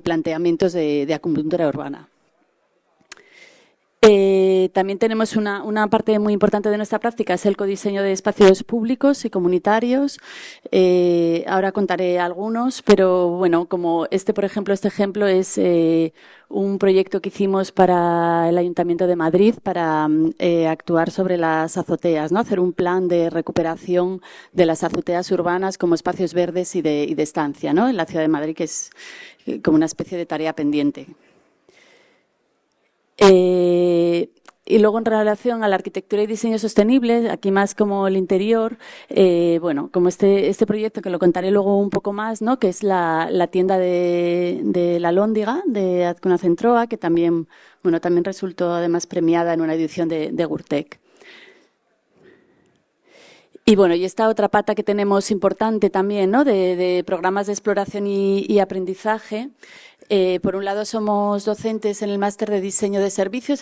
planteamientos de acupuntura urbana. También tenemos una parte muy importante de nuestra práctica, es el codiseño de espacios públicos y comunitarios. Ahora contaré algunos, pero como por ejemplo, este ejemplo es un proyecto que hicimos para el Ayuntamiento de Madrid para actuar sobre las azoteas, ¿no? Hacer un plan de recuperación de las azoteas urbanas como espacios verdes y de estancia, ¿no? En la ciudad de Madrid, que es como una especie de tarea pendiente. Y luego en relación a la arquitectura y diseño sostenible, aquí más como el interior, como este proyecto que lo contaré luego un poco más, ¿no? Que es la tienda de la Lóndiga de Azcuna Centroa, que también resultó además premiada en una edición de Gurtec. Y esta otra pata que tenemos importante también, ¿no? De programas de exploración y aprendizaje. Por un lado somos docentes en el máster de diseño de servicios,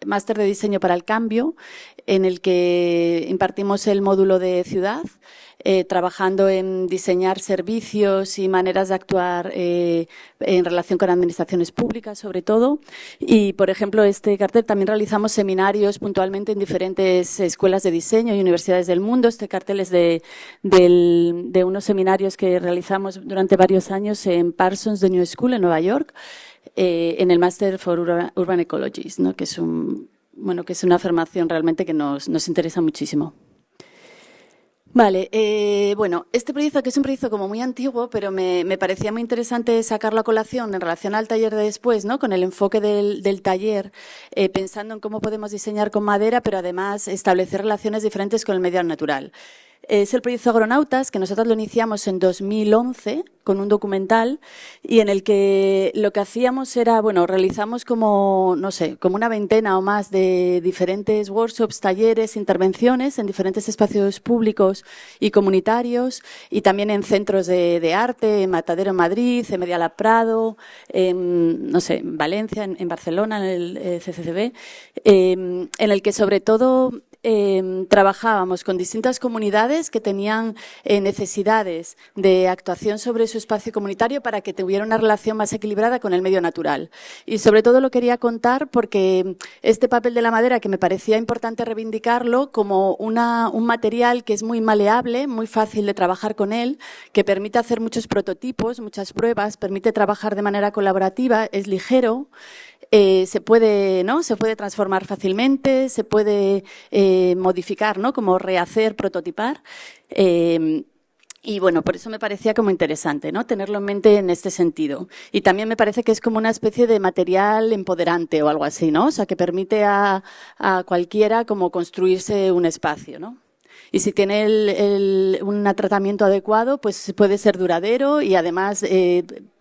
máster de diseño para el cambio, en el que impartimos el módulo de ciudad, trabajando en diseñar servicios y maneras de actuar en relación con administraciones públicas, sobre todo. Y, por ejemplo, este cartel también realizamos seminarios puntualmente en diferentes escuelas de diseño y universidades del mundo. Este cartel es de unos seminarios que realizamos durante varios años en Parsons The New School en Nueva York, en el Master for Urban Ecologies, ¿no? Que es una formación realmente que nos interesa muchísimo. Vale, este proyecto, que es un proyecto como muy antiguo, pero me parecía muy interesante sacarlo a colación en relación al taller de después, ¿no? Con el enfoque del taller, pensando en cómo podemos diseñar con madera, pero además establecer relaciones diferentes con el medio natural. Es el proyecto Agronautas, que nosotros lo iniciamos en 2011 con un documental y en el que lo que hacíamos era, bueno, realizamos como, no sé, como una veintena o más de diferentes workshops, talleres, intervenciones en diferentes espacios públicos y comunitarios y también en centros de arte, en Matadero en Madrid, en Medialab Prado, no sé, en Valencia, en Barcelona, en el CCCB, en el que sobre todo trabajábamos con distintas comunidades que tenían necesidades de actuación sobre su espacio comunitario para que tuviera una relación más equilibrada con el medio natural. Y sobre todo lo quería contar porque este papel de la madera, que me parecía importante reivindicarlo como un material que es muy maleable, muy fácil de trabajar con él, que permite hacer muchos prototipos, muchas pruebas, permite trabajar de manera colaborativa, es ligero. Se puede transformar fácilmente, se puede modificar, ¿no? Como rehacer, prototipar. Y bueno, por eso me parecía como interesante, ¿no? Tenerlo en mente en este sentido. Y también me parece que es como una especie de material empoderante o algo así, ¿no? O sea, que permite a cualquiera como construirse un espacio, ¿no? Y si tiene un tratamiento adecuado, pues puede ser duradero y además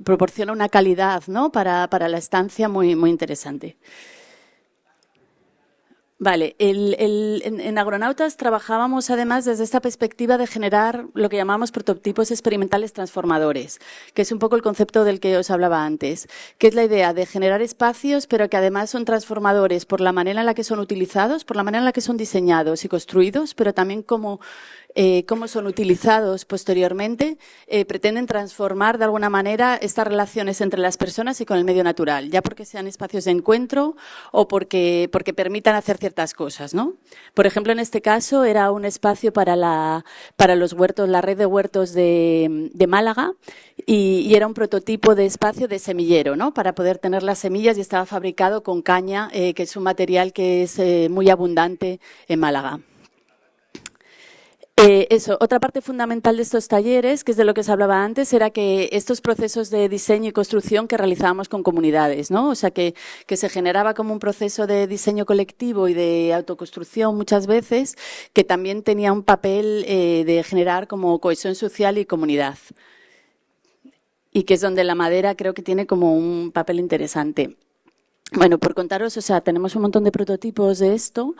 proporciona una calidad, ¿no? para la estancia muy, muy interesante. Vale, en Agronautas trabajábamos además desde esta perspectiva de generar lo que llamamos prototipos experimentales transformadores, que es un poco el concepto del que os hablaba antes, que es la idea de generar espacios, pero que además son transformadores por la manera en la que son utilizados, por la manera en la que son diseñados y construidos, pero también cómo son utilizados posteriormente, pretenden transformar de alguna manera estas relaciones entre las personas y con el medio natural, ya porque sean espacios de encuentro o porque permitan hacer ciertas cosas, ¿no? Por ejemplo, en este caso era un espacio para los huertos, la red de huertos de Málaga, y era un prototipo de espacio de semillero, ¿no? Para poder tener las semillas, y estaba fabricado con caña, que es un material que es muy abundante en Málaga. Otra parte fundamental de estos talleres, que es de lo que os hablaba antes, era que estos procesos de diseño y construcción que realizábamos con comunidades, ¿no? O sea, que se generaba como un proceso de diseño colectivo y de autoconstrucción muchas veces, que también tenía un papel de generar como cohesión social y comunidad. Y que es donde la madera creo que tiene como un papel interesante. Bueno, por contaros, o sea, tenemos un montón de prototipos de esto.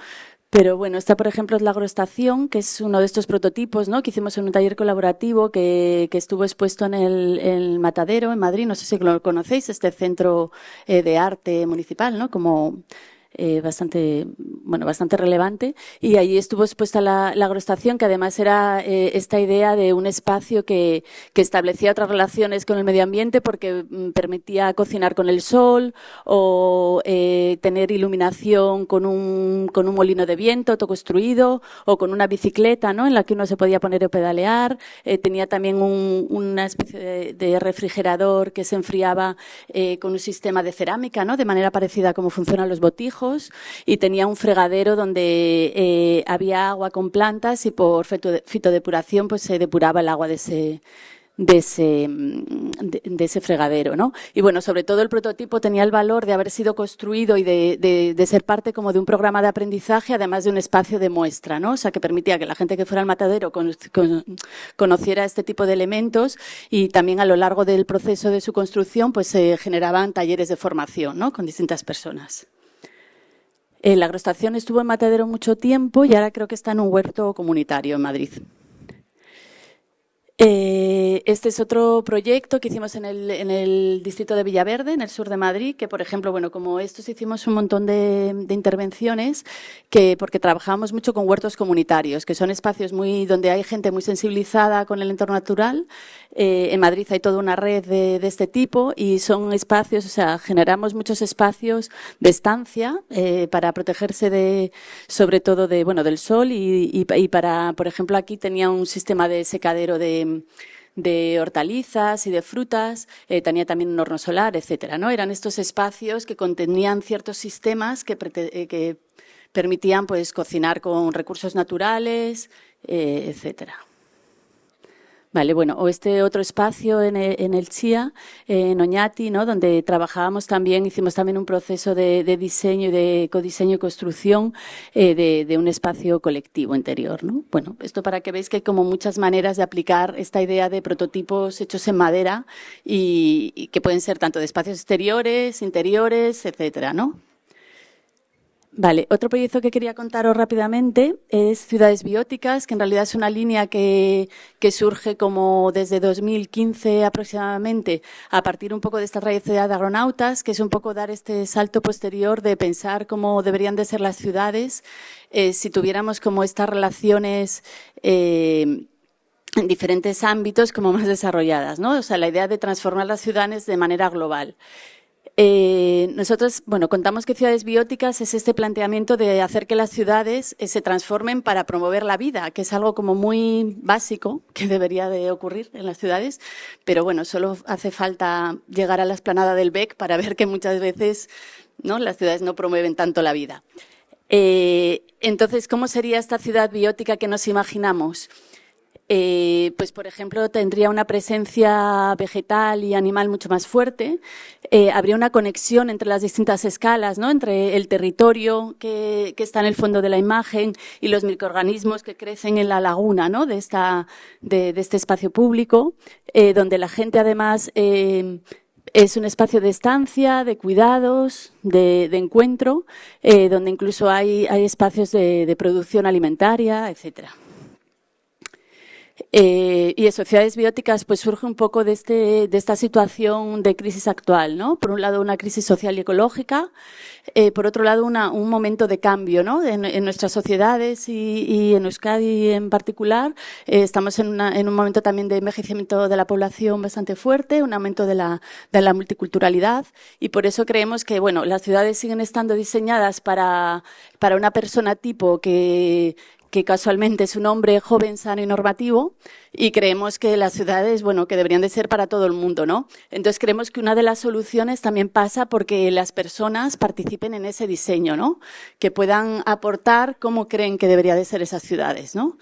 Pero bueno, esta, por ejemplo, es la agroestación, que es uno de estos prototipos, ¿no? Que hicimos en un taller colaborativo que estuvo expuesto en el Matadero, en Madrid. No sé si lo conocéis, este centro de arte municipal, ¿no? Como bastante relevante. Y allí estuvo expuesta la agroestación, que además era esta idea de un espacio que establecía otras relaciones con el medio ambiente porque permitía cocinar con el sol o tener iluminación con un molino de viento autoconstruido o con una bicicleta, ¿no? En la que uno se podía poner a pedalear. Tenía también una especie de refrigerador que se enfriaba con un sistema de cerámica, ¿no? De manera parecida a cómo funcionan los botijos. Y tenía un fregadero donde había agua con plantas y por fitodepuración pues se depuraba el agua de ese fregadero, ¿no? Y bueno, sobre todo el prototipo tenía el valor de haber sido construido y de ser parte como de un programa de aprendizaje, además de un espacio de muestra, ¿no? O sea, que permitía que la gente que fuera al matadero conociera este tipo de elementos y también a lo largo del proceso de su construcción pues se generaban talleres de formación, ¿no? Con distintas personas. La agroestación estuvo en Matadero mucho tiempo y ahora creo que está en un huerto comunitario en Madrid. Este es otro proyecto que hicimos en el distrito de Villaverde, en el sur de Madrid, que, por ejemplo, bueno, como estos hicimos un montón de intervenciones porque trabajamos mucho con huertos comunitarios, que son espacios donde hay gente muy sensibilizada con el entorno natural. En Madrid hay toda una red de este tipo y son espacios, o sea, generamos muchos espacios de estancia para protegerse sobre todo del sol y para, por ejemplo, aquí tenía un sistema de secadero de hortalizas y de frutas, tenía también un horno solar, etcétera, ¿no? Eran estos espacios que contenían ciertos sistemas que permitían pues cocinar con recursos naturales, etcétera. Vale, bueno, o este otro espacio en el Chía, en Oñati, ¿no? Donde trabajábamos también, hicimos también un proceso de diseño y de codiseño y construcción de un espacio colectivo interior, ¿no? Bueno, esto para que veáis que hay como muchas maneras de aplicar esta idea de prototipos hechos en madera y que pueden ser tanto de espacios exteriores, interiores, etcétera, ¿no? Vale, otro proyecto que quería contaros rápidamente es Ciudades Bióticas, que en realidad es una línea que surge como desde 2015 aproximadamente, a partir un poco de esta trayectoria de Agronautas, que es un poco dar este salto posterior de pensar cómo deberían de ser las ciudades si tuviéramos como estas relaciones en diferentes ámbitos como más desarrolladas, ¿no? O sea, la idea de transformar las ciudades de manera global. Nosotros, bueno, contamos que Ciudades Bióticas es este planteamiento de hacer que las ciudades se transformen para promover la vida, que es algo como muy básico que debería de ocurrir en las ciudades, pero bueno, solo hace falta llegar a la explanada del Bec para ver que muchas veces, ¿no?, las ciudades no promueven tanto la vida. Entonces, ¿cómo sería esta ciudad biótica que nos imaginamos? Pues, por ejemplo, tendría una presencia vegetal y animal mucho más fuerte. Habría una conexión entre las distintas escalas, ¿no? Entre el territorio que está en el fondo de la imagen y los microorganismos que crecen en la laguna, ¿no?, de este espacio público, donde la gente además es un espacio de estancia, de cuidados, de encuentro, donde incluso hay espacios de producción alimentaria, etcétera. Y eso, Ciudades Bióticas, pues surge un poco de esta situación de crisis actual, ¿no? Por un lado, una crisis social y ecológica, por otro lado, un momento de cambio, ¿no?, en nuestras sociedades y en Euskadi en particular. Estamos en un momento también de envejecimiento de la población bastante fuerte, un aumento de la multiculturalidad, y por eso creemos que, bueno, las ciudades siguen estando diseñadas para una persona tipo que casualmente es un hombre joven, sano y normativo, y creemos que las ciudades, bueno, que deberían de ser para todo el mundo, ¿no? Entonces creemos que una de las soluciones también pasa porque las personas participen en ese diseño, ¿no?, que puedan aportar cómo creen que deberían de ser esas ciudades, ¿no?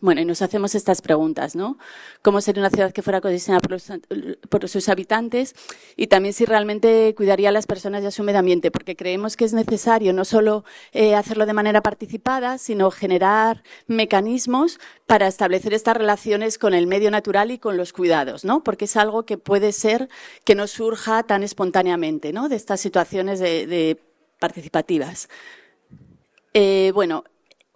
Bueno, y nos hacemos estas preguntas, ¿no? ¿Cómo sería una ciudad que fuera codiseñada por sus habitantes? Y también si realmente cuidaría a las personas y a su medio ambiente, porque creemos que es necesario no solo hacerlo de manera participada, sino generar mecanismos para establecer estas relaciones con el medio natural y con los cuidados, ¿no? Porque es algo que puede ser que no surja tan espontáneamente, ¿no?, de estas situaciones de participativas. Bueno,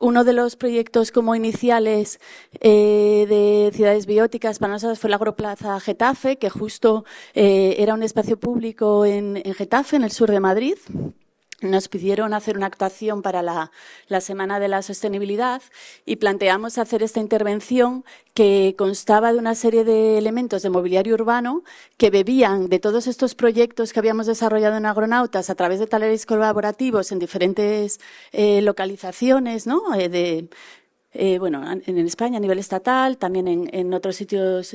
uno de los proyectos como iniciales de Ciudades Bióticas para nosotros fue la Agroplaza Getafe, que justo era un espacio público en Getafe, en el sur de Madrid. Nos pidieron hacer una actuación para la Semana de la Sostenibilidad y planteamos hacer esta intervención que constaba de una serie de elementos de mobiliario urbano que bebían de todos estos proyectos que habíamos desarrollado en Agronautas a través de talleres colaborativos en diferentes localizaciones, ¿no?, bueno, en España a nivel estatal, también en otros sitios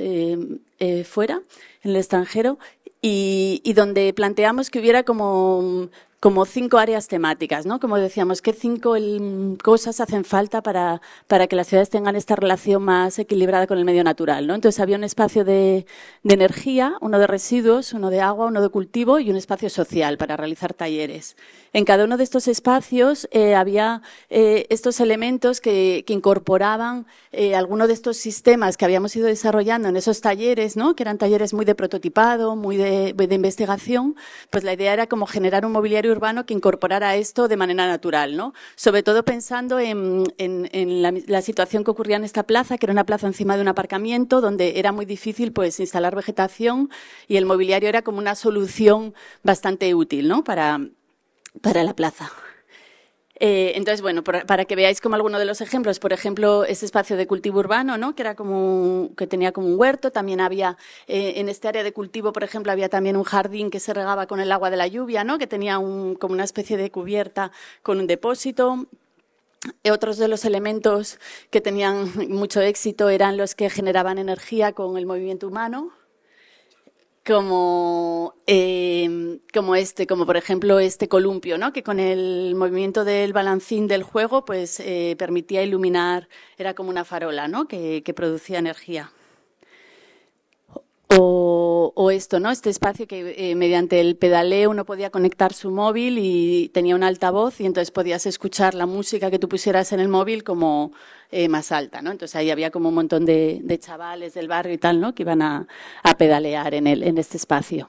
fuera, en el extranjero, y donde planteamos que hubiera como 5 áreas temáticas, ¿no? Como decíamos, ¿qué 5 cosas hacen falta para que las ciudades tengan esta relación más equilibrada con el medio natural, ¿no? Entonces había un espacio de energía, uno de residuos, uno de agua, uno de cultivo y un espacio social para realizar talleres. En cada uno de estos espacios había estos elementos que incorporaban algunos de estos sistemas que habíamos ido desarrollando en esos talleres, ¿no?, que eran talleres muy de prototipado, muy de investigación. Pues la idea era como generar un mobiliario urbano que incorporara esto de manera natural, ¿no? Sobre todo pensando en la situación que ocurría en esta plaza, que era una plaza encima de un aparcamiento donde era muy difícil pues instalar vegetación, y el mobiliario era como una solución bastante útil, ¿no?, para la plaza. Entonces, bueno, para que veáis como alguno de los ejemplos, por ejemplo, ese espacio de cultivo urbano, ¿no?, que era que tenía como un huerto. También había, en este área de cultivo, por ejemplo, había también un jardín que se regaba con el agua de la lluvia, ¿no?, que tenía como una especie de cubierta con un depósito. Otros de los elementos que tenían mucho éxito eran los que generaban energía con el movimiento humano. como por ejemplo este columpio, ¿no? Que con el movimiento del balancín del juego pues permitía iluminar, era como una farola, ¿no? Que producía energía. O esto, ¿no? Este espacio que mediante el pedaleo uno podía conectar su móvil y tenía un altavoz y entonces podías escuchar la música que tú pusieras en el móvil como más alta, ¿no? Entonces ahí había como un montón de chavales del barrio y tal, ¿no? Que iban a pedalear en este espacio.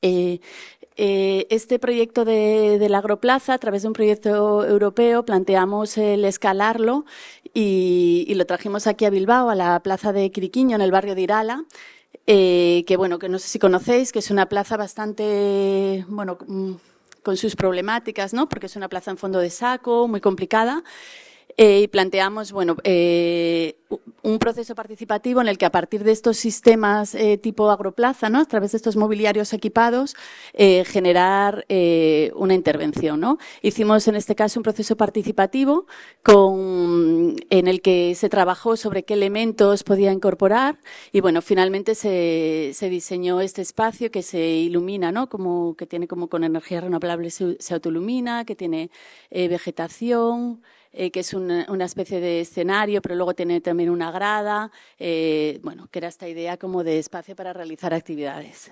Este proyecto de la Agroplaza, a través de un proyecto europeo, planteamos el escalarlo y lo trajimos aquí a Bilbao, a la plaza de Quiriquiño, en el barrio de Irala, que bueno, que no sé si conocéis, que es una plaza bastante, bueno, con sus problemáticas, ¿no? Porque es una plaza en fondo de saco, muy complicada. Y planteamos, bueno, un proceso participativo en el que a partir de estos sistemas tipo agroplaza, ¿no? A través de estos mobiliarios equipados, generar una intervención, ¿no? Hicimos en este caso un proceso participativo en el que se trabajó sobre qué elementos podía incorporar y, bueno, finalmente se diseñó este espacio que se ilumina, ¿no? Como que tiene como con energía renovable se autoilumina, que tiene vegetación, que es una especie de escenario, pero luego tiene también una grada, bueno, que era esta idea como de espacio para realizar actividades.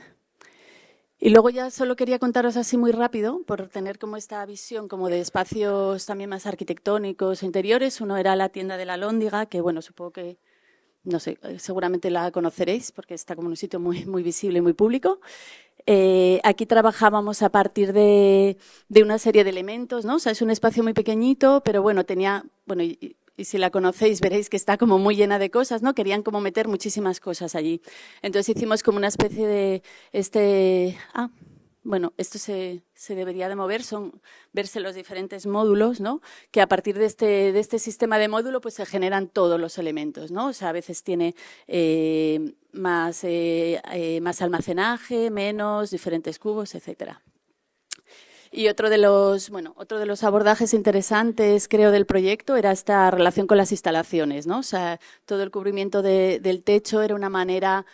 Y luego ya solo quería contaros así muy rápido, por tener como esta visión como de espacios también más arquitectónicos e interiores. Uno era la tienda de la Alhóndiga, que bueno, supongo que, no sé, seguramente la conoceréis porque está como en un sitio muy, muy visible y muy público. Aquí trabajábamos a partir de una serie de elementos, ¿no? O sea, es un espacio muy pequeñito, pero bueno, tenía, bueno, y si la conocéis veréis que está como muy llena de cosas, ¿no? Querían como meter muchísimas cosas allí. Entonces hicimos como una especie de bueno, esto se debería de mover, verse los diferentes módulos, ¿no? Que a partir de este sistema de módulo pues se generan todos los elementos, ¿no? O sea, a veces tiene más almacenaje, menos, diferentes cubos, etcétera. Y otro de los abordajes interesantes, creo, del proyecto era esta relación con las instalaciones, ¿no? O sea, todo el cubrimiento del techo era una manera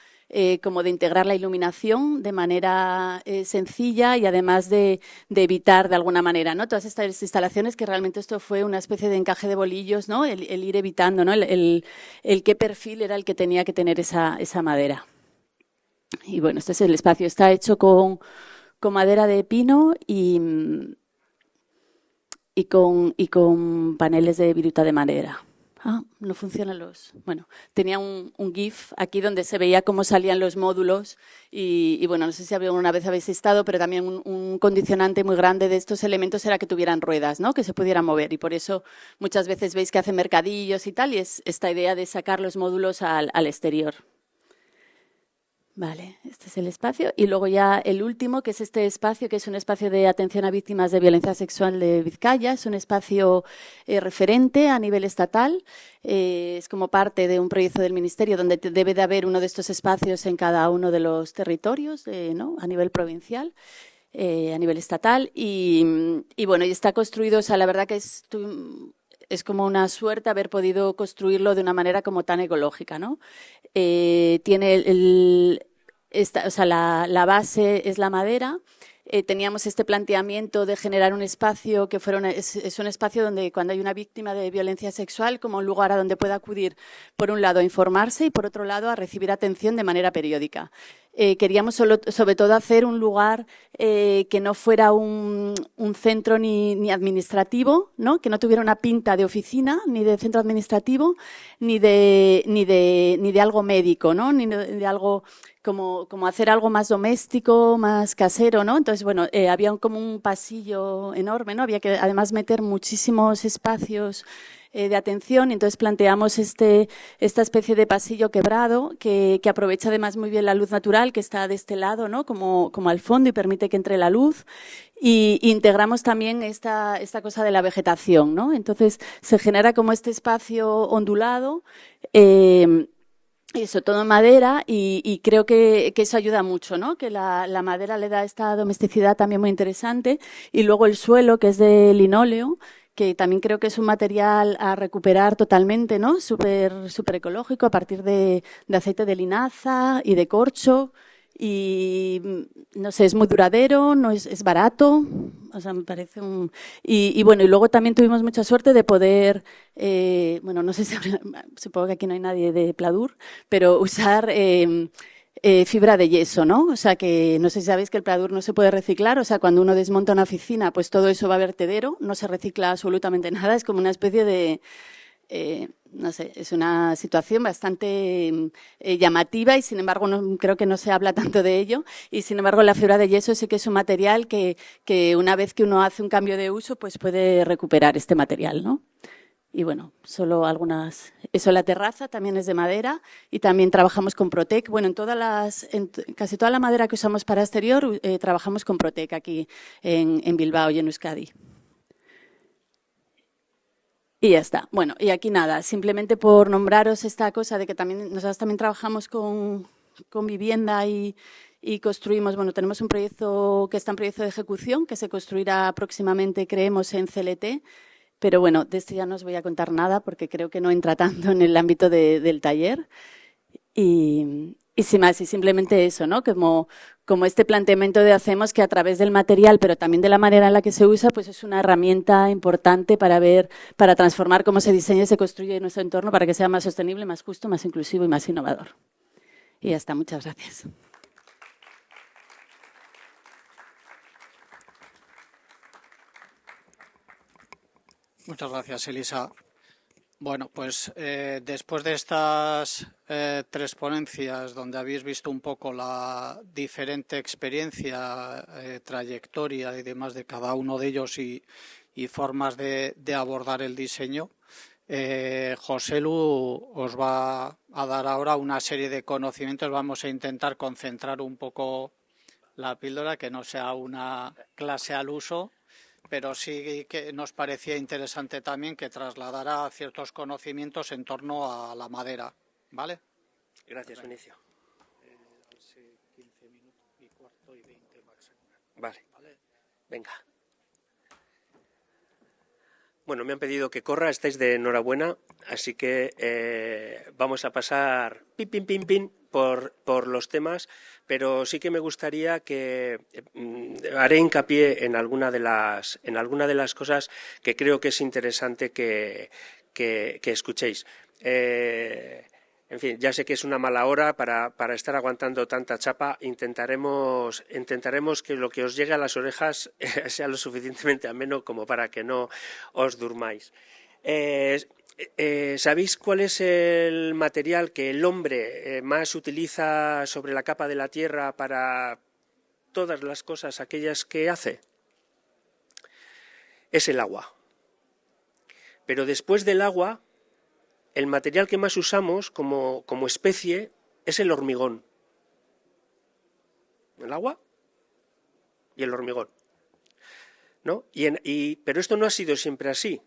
como de integrar la iluminación de manera sencilla y además de evitar de alguna manera, ¿no? Todas estas instalaciones que realmente esto fue una especie de encaje de bolillos, ¿no? El ir evitando, ¿no? El qué perfil era el que tenía que tener esa madera. Y bueno, este es el espacio, está hecho con madera de pino y con paneles de viruta de madera. No funcionan Bueno, tenía un GIF aquí donde se veía cómo salían los módulos y bueno, no sé si alguna vez habéis estado, pero también un condicionante muy grande de estos elementos era que tuvieran ruedas, ¿no? Que se pudieran mover y por eso muchas veces veis que hacen mercadillos y tal y es esta idea de sacar los módulos al exterior. Vale, este es el espacio. Y luego ya el último, que es este espacio, que es un espacio de atención a víctimas de violencia sexual de Vizcaya. Es un espacio referente a nivel estatal. Es como parte de un proyecto del Ministerio donde debe de haber uno de estos espacios en cada uno de los territorios, ¿no? A nivel provincial. A nivel estatal. Y bueno, y está construido, o sea, la verdad que es como una suerte haber podido construirlo de una manera como tan ecológica, ¿no? Tiene la base es la madera. Teníamos este planteamiento de generar un espacio que es un espacio donde cuando hay una víctima de violencia sexual, como un lugar a donde pueda acudir, por un lado, a informarse y por otro lado, a recibir atención de manera periódica. Queríamos sobre todo hacer un lugar que no fuera un centro ni administrativo, ¿no? Que no tuviera una pinta de oficina, ni de centro administrativo, ni de algo médico, ¿no? Ni de algo como hacer algo más doméstico, más casero, ¿no? Entonces, bueno, había como un pasillo enorme, ¿no? Había que además meter muchísimos espacios de atención y entonces planteamos esta especie de pasillo quebrado que aprovecha además muy bien la luz natural que está de este lado, ¿no? Como al fondo y permite que entre la luz y integramos también esta cosa de la vegetación, ¿no? Entonces se genera como este espacio ondulado eso, todo en madera y creo que eso ayuda mucho, ¿no? Que la madera le da esta domesticidad también muy interesante y luego el suelo que es de linóleo que también creo que es un material a recuperar totalmente, ¿no? Súper ecológico a partir de aceite de linaza y de corcho y no sé, es muy duradero, no es barato, o sea, me parece un... Y bueno, y luego también tuvimos mucha suerte de poder, bueno, no sé si supongo que aquí no hay nadie de Pladur, pero usar fibra de yeso, ¿no? O sea, que no sé si sabéis que el Pladur no se puede reciclar, o sea, cuando uno desmonta una oficina, pues todo eso va a vertedero, no se recicla absolutamente nada, es como una especie de... no sé, es una situación bastante llamativa y, sin embargo, no, creo que no se habla tanto de ello. Y, sin embargo, la fibra de yeso sí que es un material que una vez que uno hace un cambio de uso, pues puede recuperar este material, ¿no? Y, bueno, solo algunas... Eso, la terraza también es de madera y también trabajamos con Protec. Bueno, en casi toda la madera que usamos para exterior trabajamos con Protec aquí en Bilbao y en Euskadi. Y ya está. Bueno, y aquí nada, simplemente por nombraros esta cosa de que también nosotros también trabajamos con vivienda y construimos, bueno, tenemos un proyecto que está en proyecto de ejecución, que se construirá próximamente, creemos, en CLT, pero bueno, de esto ya no os voy a contar nada porque creo que no entra tanto en el ámbito del taller. Y sin más, y simplemente eso, ¿no? Como este planteamiento de hacemos que a través del material, pero también de la manera en la que se usa, pues es una herramienta importante para transformar cómo se diseña y se construye nuestro entorno para que sea más sostenible, más justo, más inclusivo y más innovador. Y ya está, muchas gracias. Muchas gracias, Elisa. Bueno, pues después de estas 3 ponencias donde habéis visto un poco la diferente experiencia, trayectoria y demás de cada uno de ellos y formas de abordar el diseño, José Lu os va a dar ahora una serie de conocimientos. Vamos a intentar concentrar un poco la píldora, que no sea una clase al uso, pero sí que nos parecía interesante también que trasladara ciertos conocimientos en torno a la madera, ¿vale? Gracias, Benicio. 15 minutos y cuarto y 20 máximo. Vale. Venga. Bueno, me han pedido que corra, estáis de enhorabuena, así que vamos a pasar pin por los temas, pero sí que me gustaría que haré hincapié en alguna de las cosas que creo que es interesante que escuchéis. En fin, ya sé que es una mala hora para estar aguantando tanta chapa. Intentaremos que lo que os llegue a las orejas sea lo suficientemente ameno como para que no os durmáis. ¿Sabéis cuál es el material que el hombre más utiliza sobre la capa de la Tierra para todas las cosas aquellas que hace? Es el agua. Pero después del agua, el material que más usamos como especie es el hormigón. El agua y el hormigón, ¿no? Pero esto no ha sido siempre así.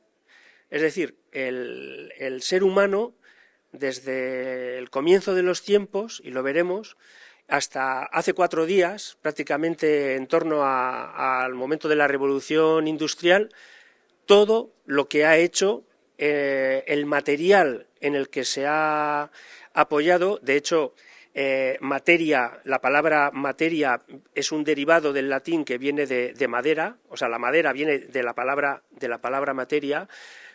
Es decir, el ser humano, desde el comienzo de los tiempos, y lo veremos, hasta hace 4 días, prácticamente en torno al momento de la Revolución Industrial, todo lo que ha hecho el material en el que se ha apoyado, de hecho, materia, la palabra materia es un derivado del latín que viene de madera, o sea, la madera viene de la palabra materia,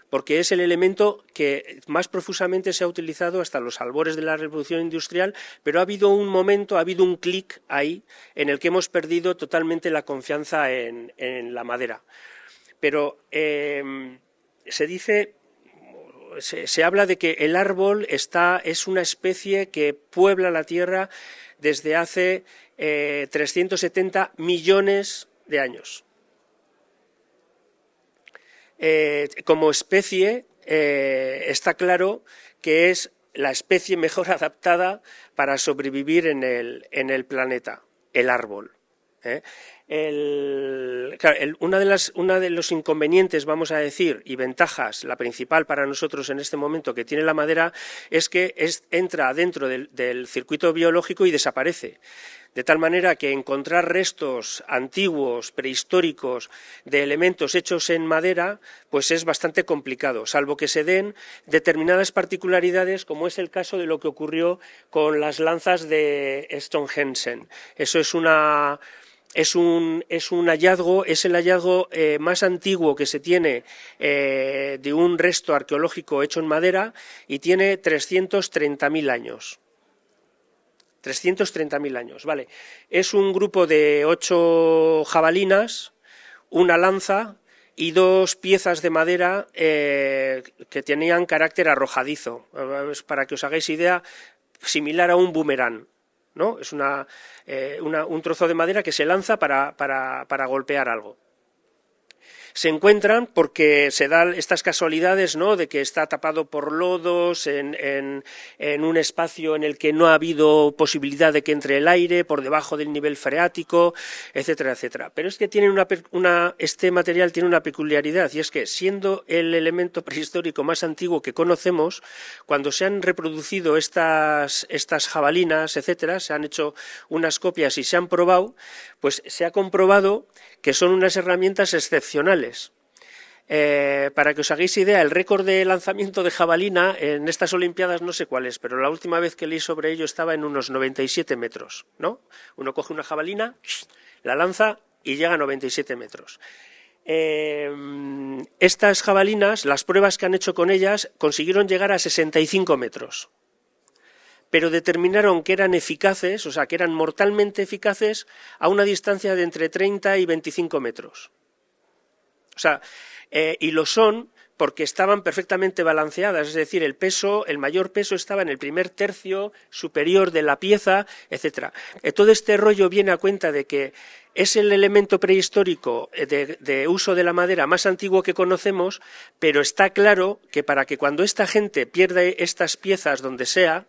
porque es el elemento que más profusamente se ha utilizado hasta los albores de la Revolución Industrial, pero ha habido un momento, ha habido un clic ahí en el que hemos perdido totalmente la confianza en la madera. Pero se habla de que el árbol es una especie que puebla la Tierra desde hace 370 millones de años. Como especie, está claro que es la especie mejor adaptada para sobrevivir en el planeta, el árbol. Una de los inconvenientes, vamos a decir, y ventajas, la principal para nosotros en este momento que tiene la madera, es que entra dentro del circuito biológico y desaparece. De tal manera que encontrar restos antiguos, prehistóricos, de elementos hechos en madera, pues es bastante complicado, salvo que se den determinadas particularidades, como es el caso de lo que ocurrió con las lanzas de Stonehenge. Eso es un hallazgo, es el hallazgo más antiguo que se tiene de un resto arqueológico hecho en madera y tiene 330.000 años. 330.000 años, vale. Es un grupo de 8 jabalinas, una lanza y 2 piezas de madera que tenían carácter arrojadizo. Para que os hagáis idea, similar a un boomerang, ¿no? Es un trozo de madera que se lanza para golpear algo. Se encuentran porque se dan estas casualidades, ¿no?, de que está tapado por lodos, en un espacio en el que no ha habido posibilidad de que entre el aire, por debajo del nivel freático, etcétera, etcétera. Pero es que tienen este material tiene una peculiaridad, y es que, siendo el elemento prehistórico más antiguo que conocemos, cuando se han reproducido estas jabalinas, etcétera, se han hecho unas copias y se han probado, pues se ha comprobado que son unas herramientas excepcionales. Para que os hagáis idea, el récord de lanzamiento de jabalina en estas Olimpiadas no sé cuál es, pero la última vez que leí sobre ello estaba en unos 97 metros, ¿no? Uno coge una jabalina, la lanza y llega a 97 metros. Estas jabalinas, las pruebas que han hecho con ellas, consiguieron llegar a 65 metros. Pero determinaron que eran eficaces, o sea, que eran mortalmente eficaces a una distancia de entre 30 y 25 metros. O sea, y lo son porque estaban perfectamente balanceadas, es decir, el mayor peso estaba en el primer tercio superior de la pieza, etcétera. Todo este rollo viene a cuenta de que es el elemento prehistórico de uso de la madera más antiguo que conocemos, pero está claro que para que cuando esta gente pierde estas piezas donde sea,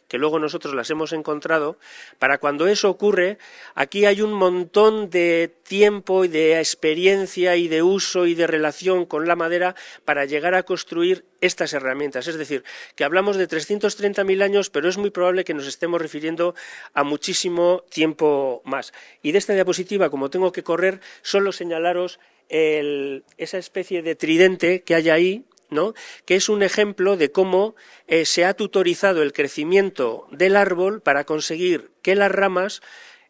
que luego nosotros las hemos encontrado, para cuando eso ocurre, aquí hay un montón de tiempo y de experiencia y de uso y de relación con la madera para llegar a construir estas herramientas. Es decir, que hablamos de 330.000 años, pero es muy probable que nos estemos refiriendo a muchísimo tiempo más. Y de esta diapositiva, como tengo que correr, solo señalaros esa especie de tridente que hay ahí, ¿no?, que es un ejemplo de cómo se ha tutorizado el crecimiento del árbol para conseguir que las ramas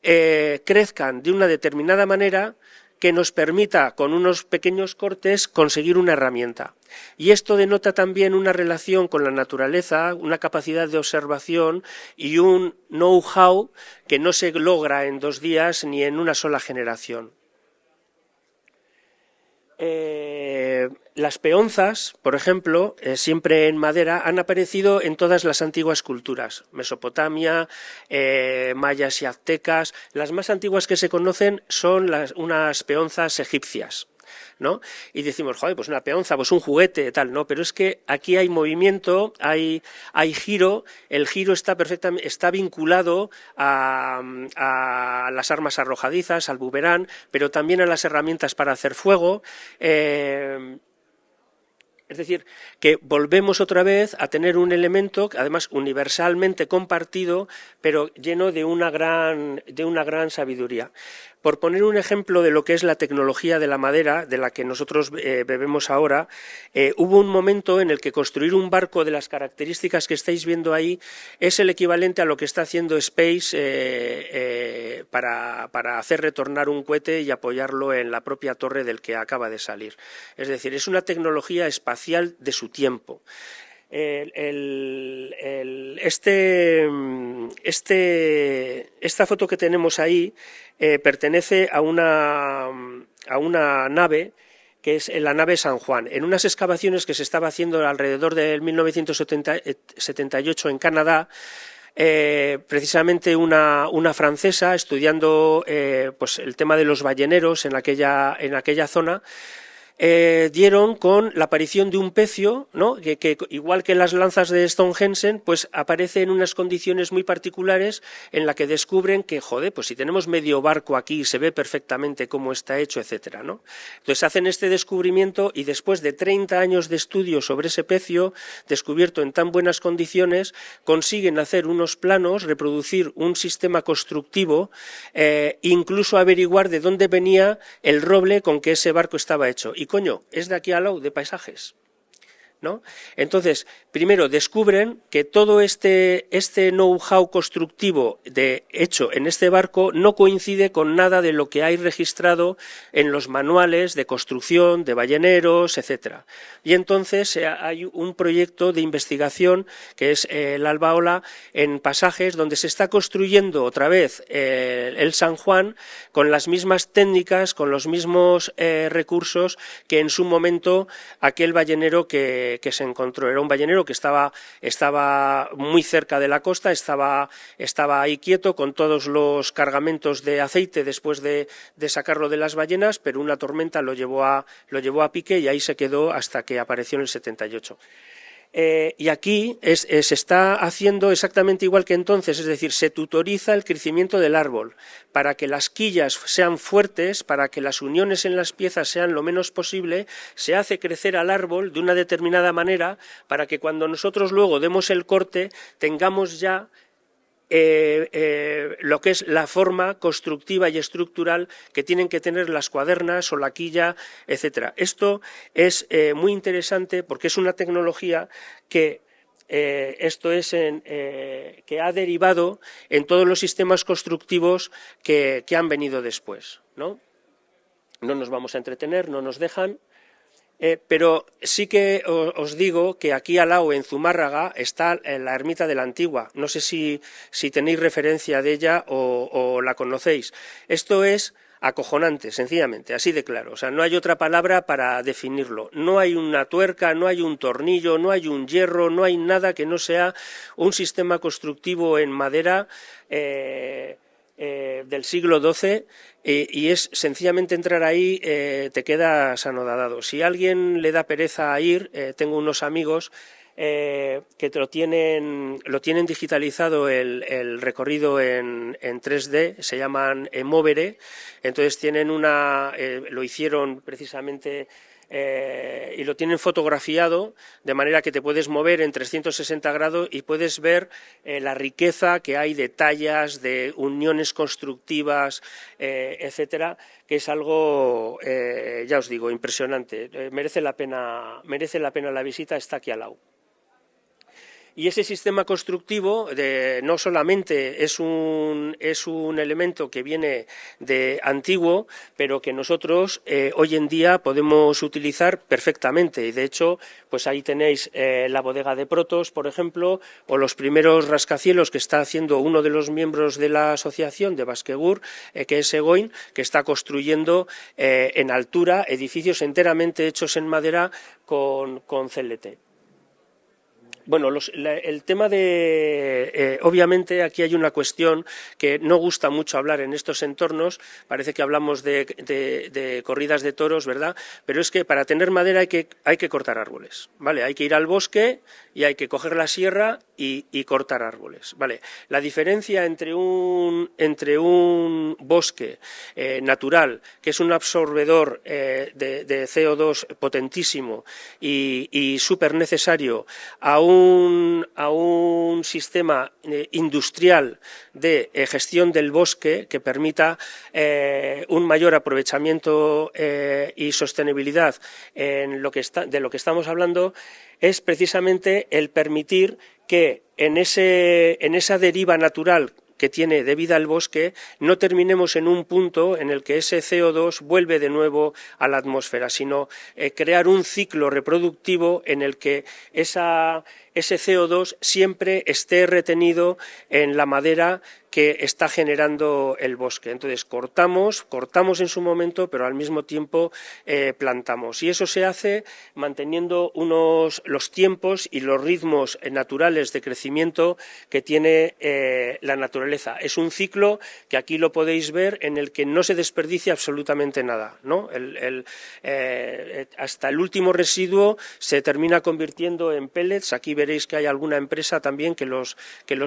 crezcan de una determinada manera que nos permita, con unos pequeños cortes, conseguir una herramienta. Y esto denota también una relación con la naturaleza, una capacidad de observación y un know-how que no se logra en 2 días ni en una sola generación. Las peonzas, por ejemplo, siempre en madera, han aparecido en todas las antiguas culturas, Mesopotamia, mayas y aztecas. Las más antiguas que se conocen son unas peonzas egipcias, ¿no? Y decimos, joder, pues una peonza, pues un juguete, tal, ¿no? Pero es que aquí hay movimiento, hay giro, el giro está vinculado a las armas arrojadizas, al boomerang, pero también a las herramientas para hacer fuego. Es decir, que volvemos otra vez a tener un elemento, además universalmente compartido, pero lleno de una gran sabiduría. Por poner un ejemplo de lo que es la tecnología de la madera, de la que nosotros bebemos ahora, hubo un momento en el que construir un barco de las características que estáis viendo ahí es el equivalente a lo que está haciendo Space para hacer retornar un cohete y apoyarlo en la propia torre del que acaba de salir. Es decir, es una tecnología espacial de su tiempo. Esta foto que tenemos ahí pertenece a una nave que es la nave San Juan. En unas excavaciones que se estaba haciendo alrededor del 1978 en Canadá, precisamente una francesa estudiando pues el tema de los balleneros en aquella zona, dieron con la aparición de un pecio, ¿no? que igual que las lanzas de Stonehenge, pues aparece en unas condiciones muy particulares en la que descubren que, joder, pues si tenemos medio barco aquí, se ve perfectamente cómo está hecho, etcétera, ¿no? Entonces hacen este descubrimiento y después de 30 años de estudio sobre ese pecio, descubierto en tan buenas condiciones, consiguen hacer unos planos, reproducir un sistema constructivo, incluso averiguar de dónde venía el roble con que ese barco estaba hecho. Y coño, es de aquí al lado, de Paisajes, ¿no? Entonces, primero descubren que todo este know-how constructivo hecho en este barco no coincide con nada de lo que hay registrado en los manuales de construcción de balleneros, etcétera. Y entonces hay un proyecto de investigación que es el Albaola en Pasajes, donde se está construyendo otra vez el San Juan con las mismas técnicas, con los mismos recursos que en su momento aquel ballenero que se encontró. Era un ballenero que estaba muy cerca de la costa, estaba ahí quieto con todos los cargamentos de aceite después de sacarlo de las ballenas, pero una tormenta lo llevó a pique y ahí se quedó hasta que apareció en el 78. Y aquí se está haciendo exactamente igual que entonces, es decir, se tutoriza el crecimiento del árbol para que las quillas sean fuertes, para que las uniones en las piezas sean lo menos posible, se hace crecer al árbol de una determinada manera para que cuando nosotros luego demos el corte tengamos ya lo que es la forma constructiva y estructural que tienen que tener las cuadernas o la quilla, etcétera. Esto es muy interesante porque es una tecnología que que ha derivado en todos los sistemas constructivos que han venido después, ¿no? No nos vamos a entretener, no nos dejan. Pero sí que os digo que aquí al lado, en Zumárraga, está la ermita de la Antigua. No sé si tenéis referencia de ella o la conocéis. Esto es acojonante, sencillamente, así de claro. O sea, no hay otra palabra para definirlo. No hay una tuerca, no hay un tornillo, no hay un hierro, no hay nada que no sea un sistema constructivo en madera del siglo XII, y es sencillamente entrar ahí, te quedas anodadado. Si a alguien le da pereza a ir, tengo unos amigos que lo tienen digitalizado el recorrido en 3D, se llaman Movere, entonces tienen lo hicieron precisamente y lo tienen fotografiado de manera que te puedes mover en 360 grados y puedes ver la riqueza que hay de tallas, de uniones constructivas, etcétera, que es algo, ya os digo, impresionante. Merece la pena la visita, está aquí al lado. Y ese sistema constructivo no solamente es un elemento que viene de antiguo, pero que nosotros hoy en día podemos utilizar perfectamente. Y de hecho, pues ahí tenéis la bodega de Protos, por ejemplo, o los primeros rascacielos que está haciendo uno de los miembros de la asociación de Basquegur, que es Egoin, que está construyendo en altura edificios enteramente hechos en madera con CLT. Bueno, el tema de, obviamente aquí hay una cuestión que no gusta mucho hablar en estos entornos, parece que hablamos de corridas de toros, ¿verdad? Pero es que para tener madera hay que cortar árboles, ¿vale? Hay que ir al bosque y hay que coger la sierra y cortar árboles, ¿vale? La diferencia entre un bosque natural, que es un absorbedor de CO2 potentísimo y súper necesario, a un sistema industrial de gestión del bosque que permita un mayor aprovechamiento y sostenibilidad de lo que estamos hablando, es precisamente el permitir que en esa deriva natural que tiene de vida el bosque, no terminemos en un punto en el que ese CO2 vuelve de nuevo a la atmósfera, sino crear un ciclo reproductivo en el que esa ese CO2 siempre esté retenido en la madera que está generando el bosque. Entonces cortamos en su momento, pero al mismo tiempo plantamos. Y eso se hace manteniendo los tiempos y los ritmos naturales de crecimiento que tiene la naturaleza. Es un ciclo que aquí lo podéis ver, en el que no se desperdicia absolutamente nada, ¿no? Hasta el último residuo se termina convirtiendo en pellets. Aquí veréis que hay alguna empresa también que los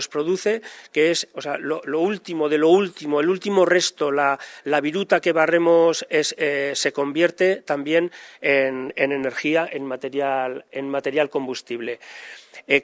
produce, que es, o sea, lo último de lo último, el último resto, la viruta que barremos se convierte también en energía, en material combustible.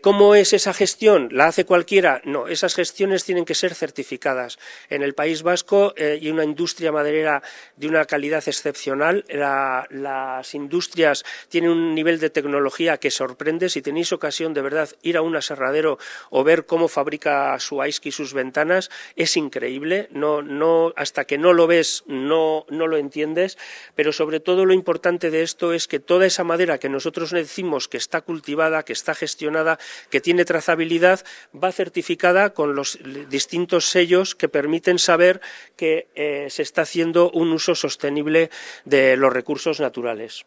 ¿Cómo es esa gestión? ¿La hace cualquiera? No, esas gestiones tienen que ser certificadas. En el País Vasco y una industria maderera de una calidad excepcional. Las industrias tienen un nivel de tecnología que sorprende. Si tenéis ocasión de verdad ir a un aserradero o ver cómo fabrica Suaisky sus ventanas, es increíble. No, hasta que no lo ves no lo entiendes, pero sobre todo lo importante de esto es que toda esa madera que nosotros decimos que está cultivada, que está gestionada, que tiene trazabilidad, va certificada con los distintos sellos que permiten saber que se está haciendo un uso sostenible de los recursos naturales.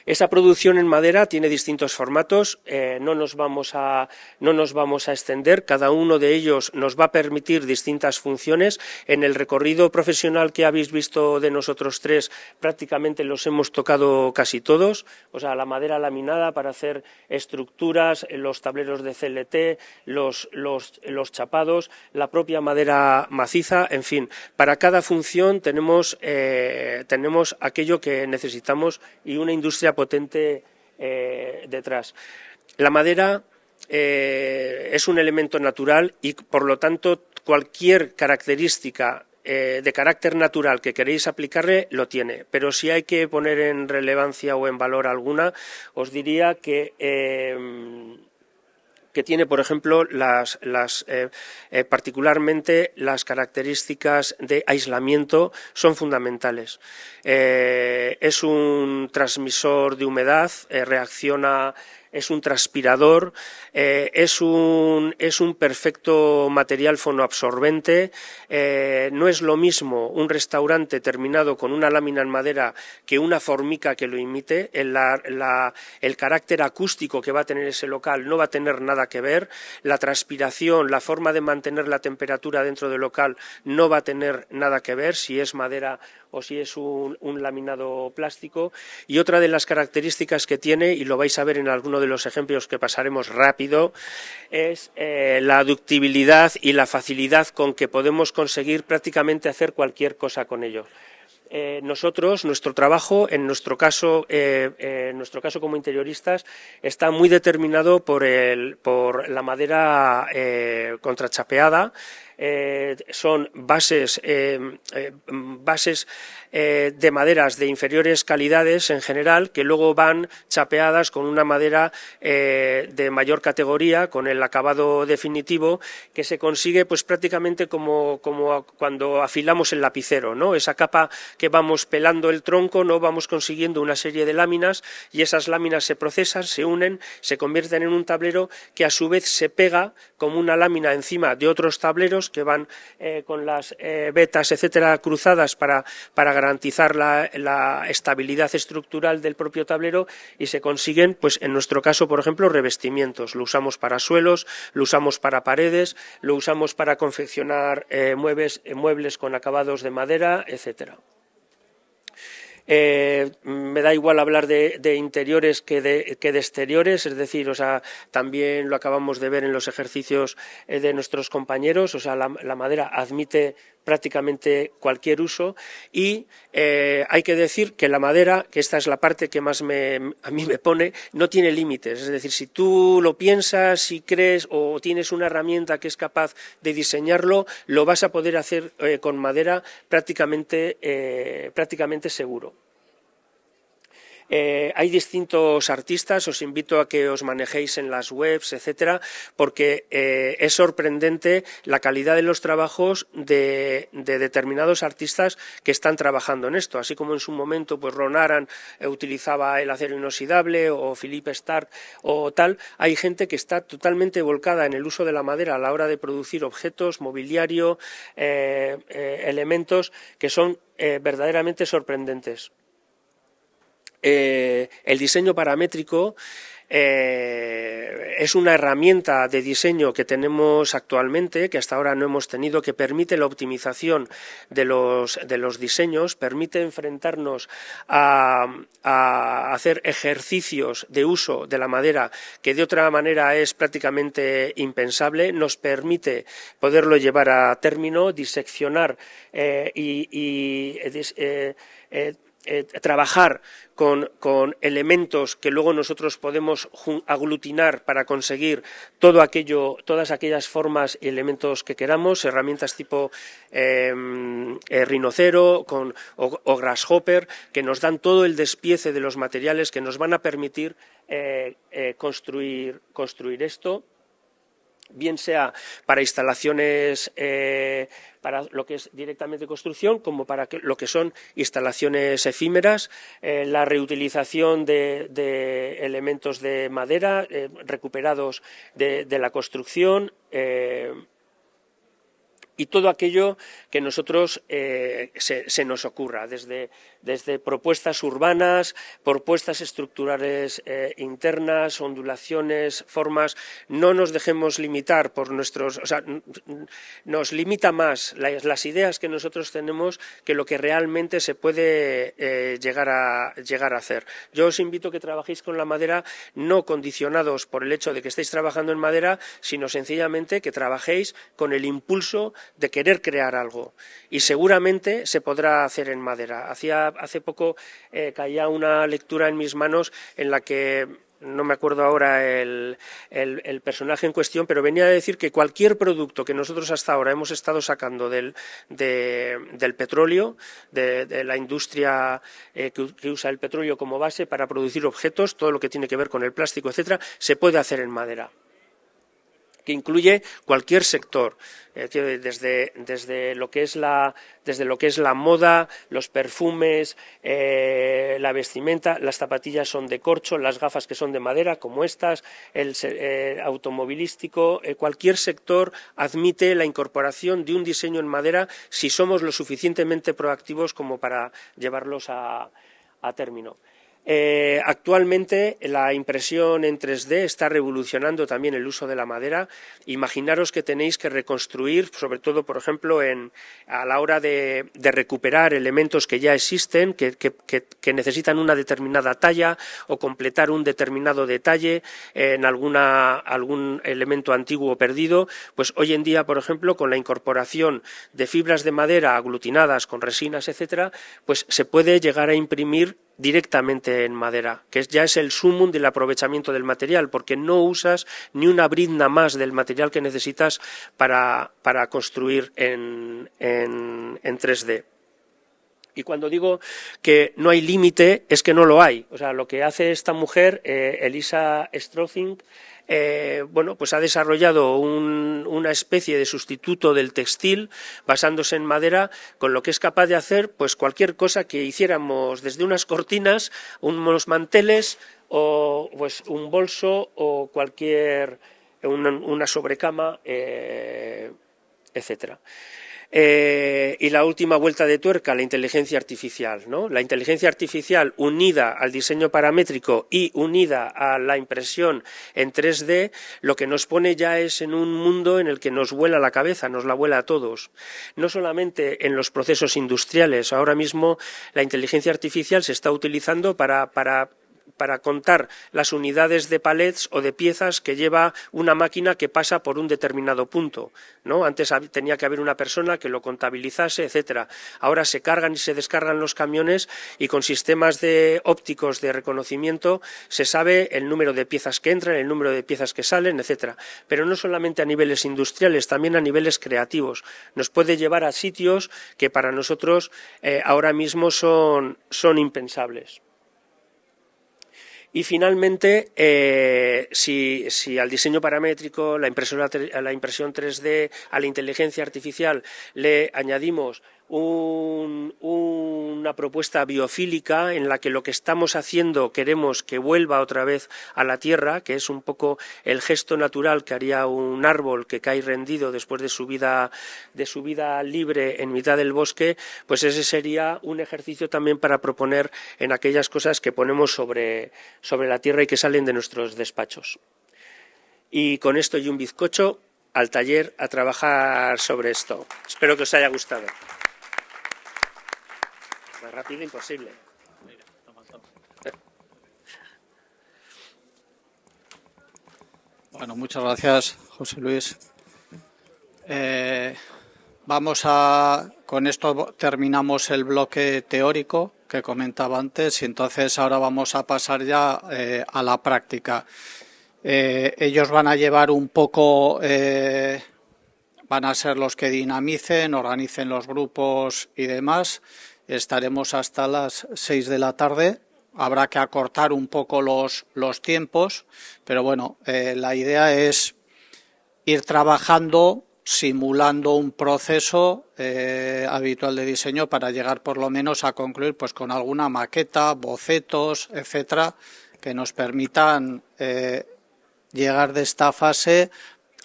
Esa producción en madera tiene distintos formatos, no nos vamos a extender, cada uno de ellos nos va a permitir distintas funciones. En el recorrido profesional que habéis visto de nosotros tres, prácticamente los hemos tocado casi todos, o sea, la madera laminada para hacer estructuras, los tableros de CLT, los chapados, la propia madera maciza, en fin, para cada función tenemos aquello que necesitamos y una industria potente detrás. La madera es un elemento natural y, por lo tanto, cualquier característica de carácter natural que queréis aplicarle, lo tiene. Pero si hay que poner en relevancia o en valor alguna, os diría que tiene, por ejemplo, particularmente las características de aislamiento son fundamentales. Es un transmisor de humedad, reacciona, es un transpirador, es un perfecto material fonoabsorbente. No es lo mismo un restaurante terminado con una lámina en madera que una formica que lo imite. El carácter acústico que va a tener ese local no va a tener nada que ver. La transpiración, la forma de mantener la temperatura dentro del local no va a tener nada que ver si es madera o si es un laminado plástico. Y otra de las características que tiene, y lo vais a ver en alguno de los ejemplos que pasaremos rápido, es la ductibilidad y la facilidad con que podemos conseguir prácticamente hacer cualquier cosa con ello. Nuestro trabajo, en nuestro caso como interioristas, está muy determinado por la madera contrachapeada. Son bases de maderas de inferiores calidades en general, que luego van chapeadas con una madera de mayor categoría, con el acabado definitivo, que se consigue pues prácticamente como cuando afilamos el lapicero, ¿no? Esa capa que vamos pelando el tronco, no vamos consiguiendo una serie de láminas, y esas láminas se procesan, se unen, se convierten en un tablero que a su vez se pega como una lámina encima de otros tableros que van con las vetas, etcétera, cruzadas para garantizar la estabilidad estructural del propio tablero, y se consiguen, pues en nuestro caso, por ejemplo, revestimientos. Lo usamos para suelos, lo usamos para paredes, lo usamos para confeccionar muebles con acabados de madera, etcétera. Me da igual hablar de interiores que de exteriores, es decir, o sea, también lo acabamos de ver en los ejercicios de nuestros compañeros, o sea, la madera admite prácticamente cualquier uso, y hay que decir que la madera, que esta es la parte que más a mí me pone, no tiene límites. Es decir, si tú lo piensas, si crees o tienes una herramienta que es capaz de diseñarlo, lo vas a poder hacer con madera prácticamente seguro. Hay distintos artistas, os invito a que os manejéis en las webs, etcétera, porque es sorprendente la calidad de los trabajos de determinados artistas que están trabajando en esto, así como en su momento pues Ron Aran utilizaba el acero inoxidable o Philippe Starck o tal. Hay gente que está totalmente volcada en el uso de la madera a la hora de producir objetos, mobiliario, elementos que son verdaderamente sorprendentes. El diseño paramétrico es una herramienta de diseño que tenemos actualmente, que hasta ahora no hemos tenido, que permite la optimización de los diseños, permite enfrentarnos a hacer ejercicios de uso de la madera que de otra manera es prácticamente impensable, nos permite poderlo llevar a término, diseccionar trabajar con elementos que luego nosotros podemos aglutinar para conseguir todas aquellas formas y elementos que queramos, herramientas tipo Rhinocero o Grasshopper, que nos dan todo el despiece de los materiales que nos van a permitir construir esto, bien sea para instalaciones para lo que es directamente construcción, como para lo que son instalaciones efímeras, la reutilización de elementos de madera recuperados de la construcción, y todo aquello que nosotros se nos ocurra, desde propuestas urbanas, propuestas estructurales internas, ondulaciones, formas. No nos dejemos limitar por nuestros... O sea, nos limita más las ideas que nosotros tenemos que lo que realmente se puede llegar a hacer. Yo os invito a que trabajéis con la madera no condicionados por el hecho de que estéis trabajando en madera, sino sencillamente que trabajéis con el impulso de querer crear algo, y seguramente se podrá hacer en madera. Hace poco caía una lectura en mis manos en la que no me acuerdo ahora el personaje en cuestión, pero venía a decir que cualquier producto que nosotros hasta ahora hemos estado sacando del petróleo, de la industria que usa el petróleo como base para producir objetos, todo lo que tiene que ver con el plástico, etcétera, se puede hacer en madera, que incluye cualquier sector, desde lo que es la moda, los perfumes, la vestimenta, las zapatillas son de corcho, las gafas que son de madera, como estas, el automovilístico, cualquier sector admite la incorporación de un diseño en madera si somos lo suficientemente proactivos como para llevarlos a término. Actualmente la impresión en 3D está revolucionando también el uso de la madera. Imaginaros que tenéis que reconstruir, sobre todo, por ejemplo, a la hora de recuperar elementos que ya existen, que necesitan una determinada talla o completar un determinado detalle en algún elemento antiguo o perdido. Pues hoy en día, por ejemplo, con la incorporación de fibras de madera aglutinadas con resinas, etcétera, pues se puede llegar a imprimir directamente en madera, que ya es el sumum del aprovechamiento del material, porque no usas ni una brizna más del material que necesitas para construir en 3D. Y cuando digo que no hay límite, es que no lo hay. O sea, lo que hace esta mujer, Elisa Strothing, pues ha desarrollado una especie de sustituto del textil basándose en madera, con lo que es capaz de hacer pues cualquier cosa que hiciéramos, desde unas cortinas, unos manteles o pues un bolso o una sobrecama, etcétera. Y la última vuelta de tuerca, la inteligencia artificial, ¿no? La inteligencia artificial unida al diseño paramétrico y unida a la impresión en 3D, lo que nos pone ya es en un mundo en el que nos vuela la cabeza, nos la vuela a todos. No solamente en los procesos industriales, ahora mismo la inteligencia artificial se está utilizando para contar las unidades de palets o de piezas que lleva una máquina que pasa por un determinado punto, ¿no? Antes tenía que haber una persona que lo contabilizase, etcétera. Ahora se cargan y se descargan los camiones y con sistemas ópticos de reconocimiento se sabe el número de piezas que entran, el número de piezas que salen, etcétera. Pero no solamente a niveles industriales, también a niveles creativos. Nos puede llevar a sitios que para nosotros ahora mismo son impensables. Y finalmente, si al diseño paramétrico, a la impresión 3D, a la inteligencia artificial le añadimos una propuesta biofílica en la que lo que estamos haciendo queremos que vuelva otra vez a la tierra, que es un poco el gesto natural que haría un árbol que cae rendido después de su vida libre en mitad del bosque, pues ese sería un ejercicio también para proponer en aquellas cosas que ponemos sobre la tierra y que salen de nuestros despachos. Y con esto y un bizcocho al taller a trabajar sobre esto. Espero que os haya gustado. Más rápido imposible. Bueno, muchas gracias, José Luis. Con esto terminamos el bloque teórico que comentaba antes y entonces ahora vamos a pasar ya a la práctica. Ellos van a llevar un poco, van a ser los que dinamicen, organicen los grupos y demás. Estaremos hasta las 6 de la tarde. Habrá que acortar un poco los tiempos, pero bueno, la idea es ir trabajando, simulando un proceso habitual de diseño para llegar por lo menos a concluir pues con alguna maqueta, bocetos, etcétera, que nos permitan llegar de esta fase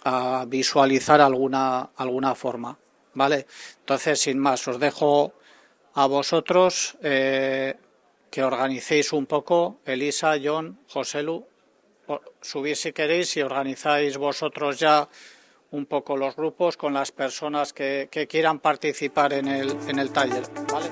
a visualizar alguna forma, ¿vale? Entonces, sin más, os dejo a vosotros que organicéis un poco, Elisa, John, Joselu, subís si queréis y organizáis vosotros ya un poco los grupos con las personas que quieran participar en el taller, ¿vale?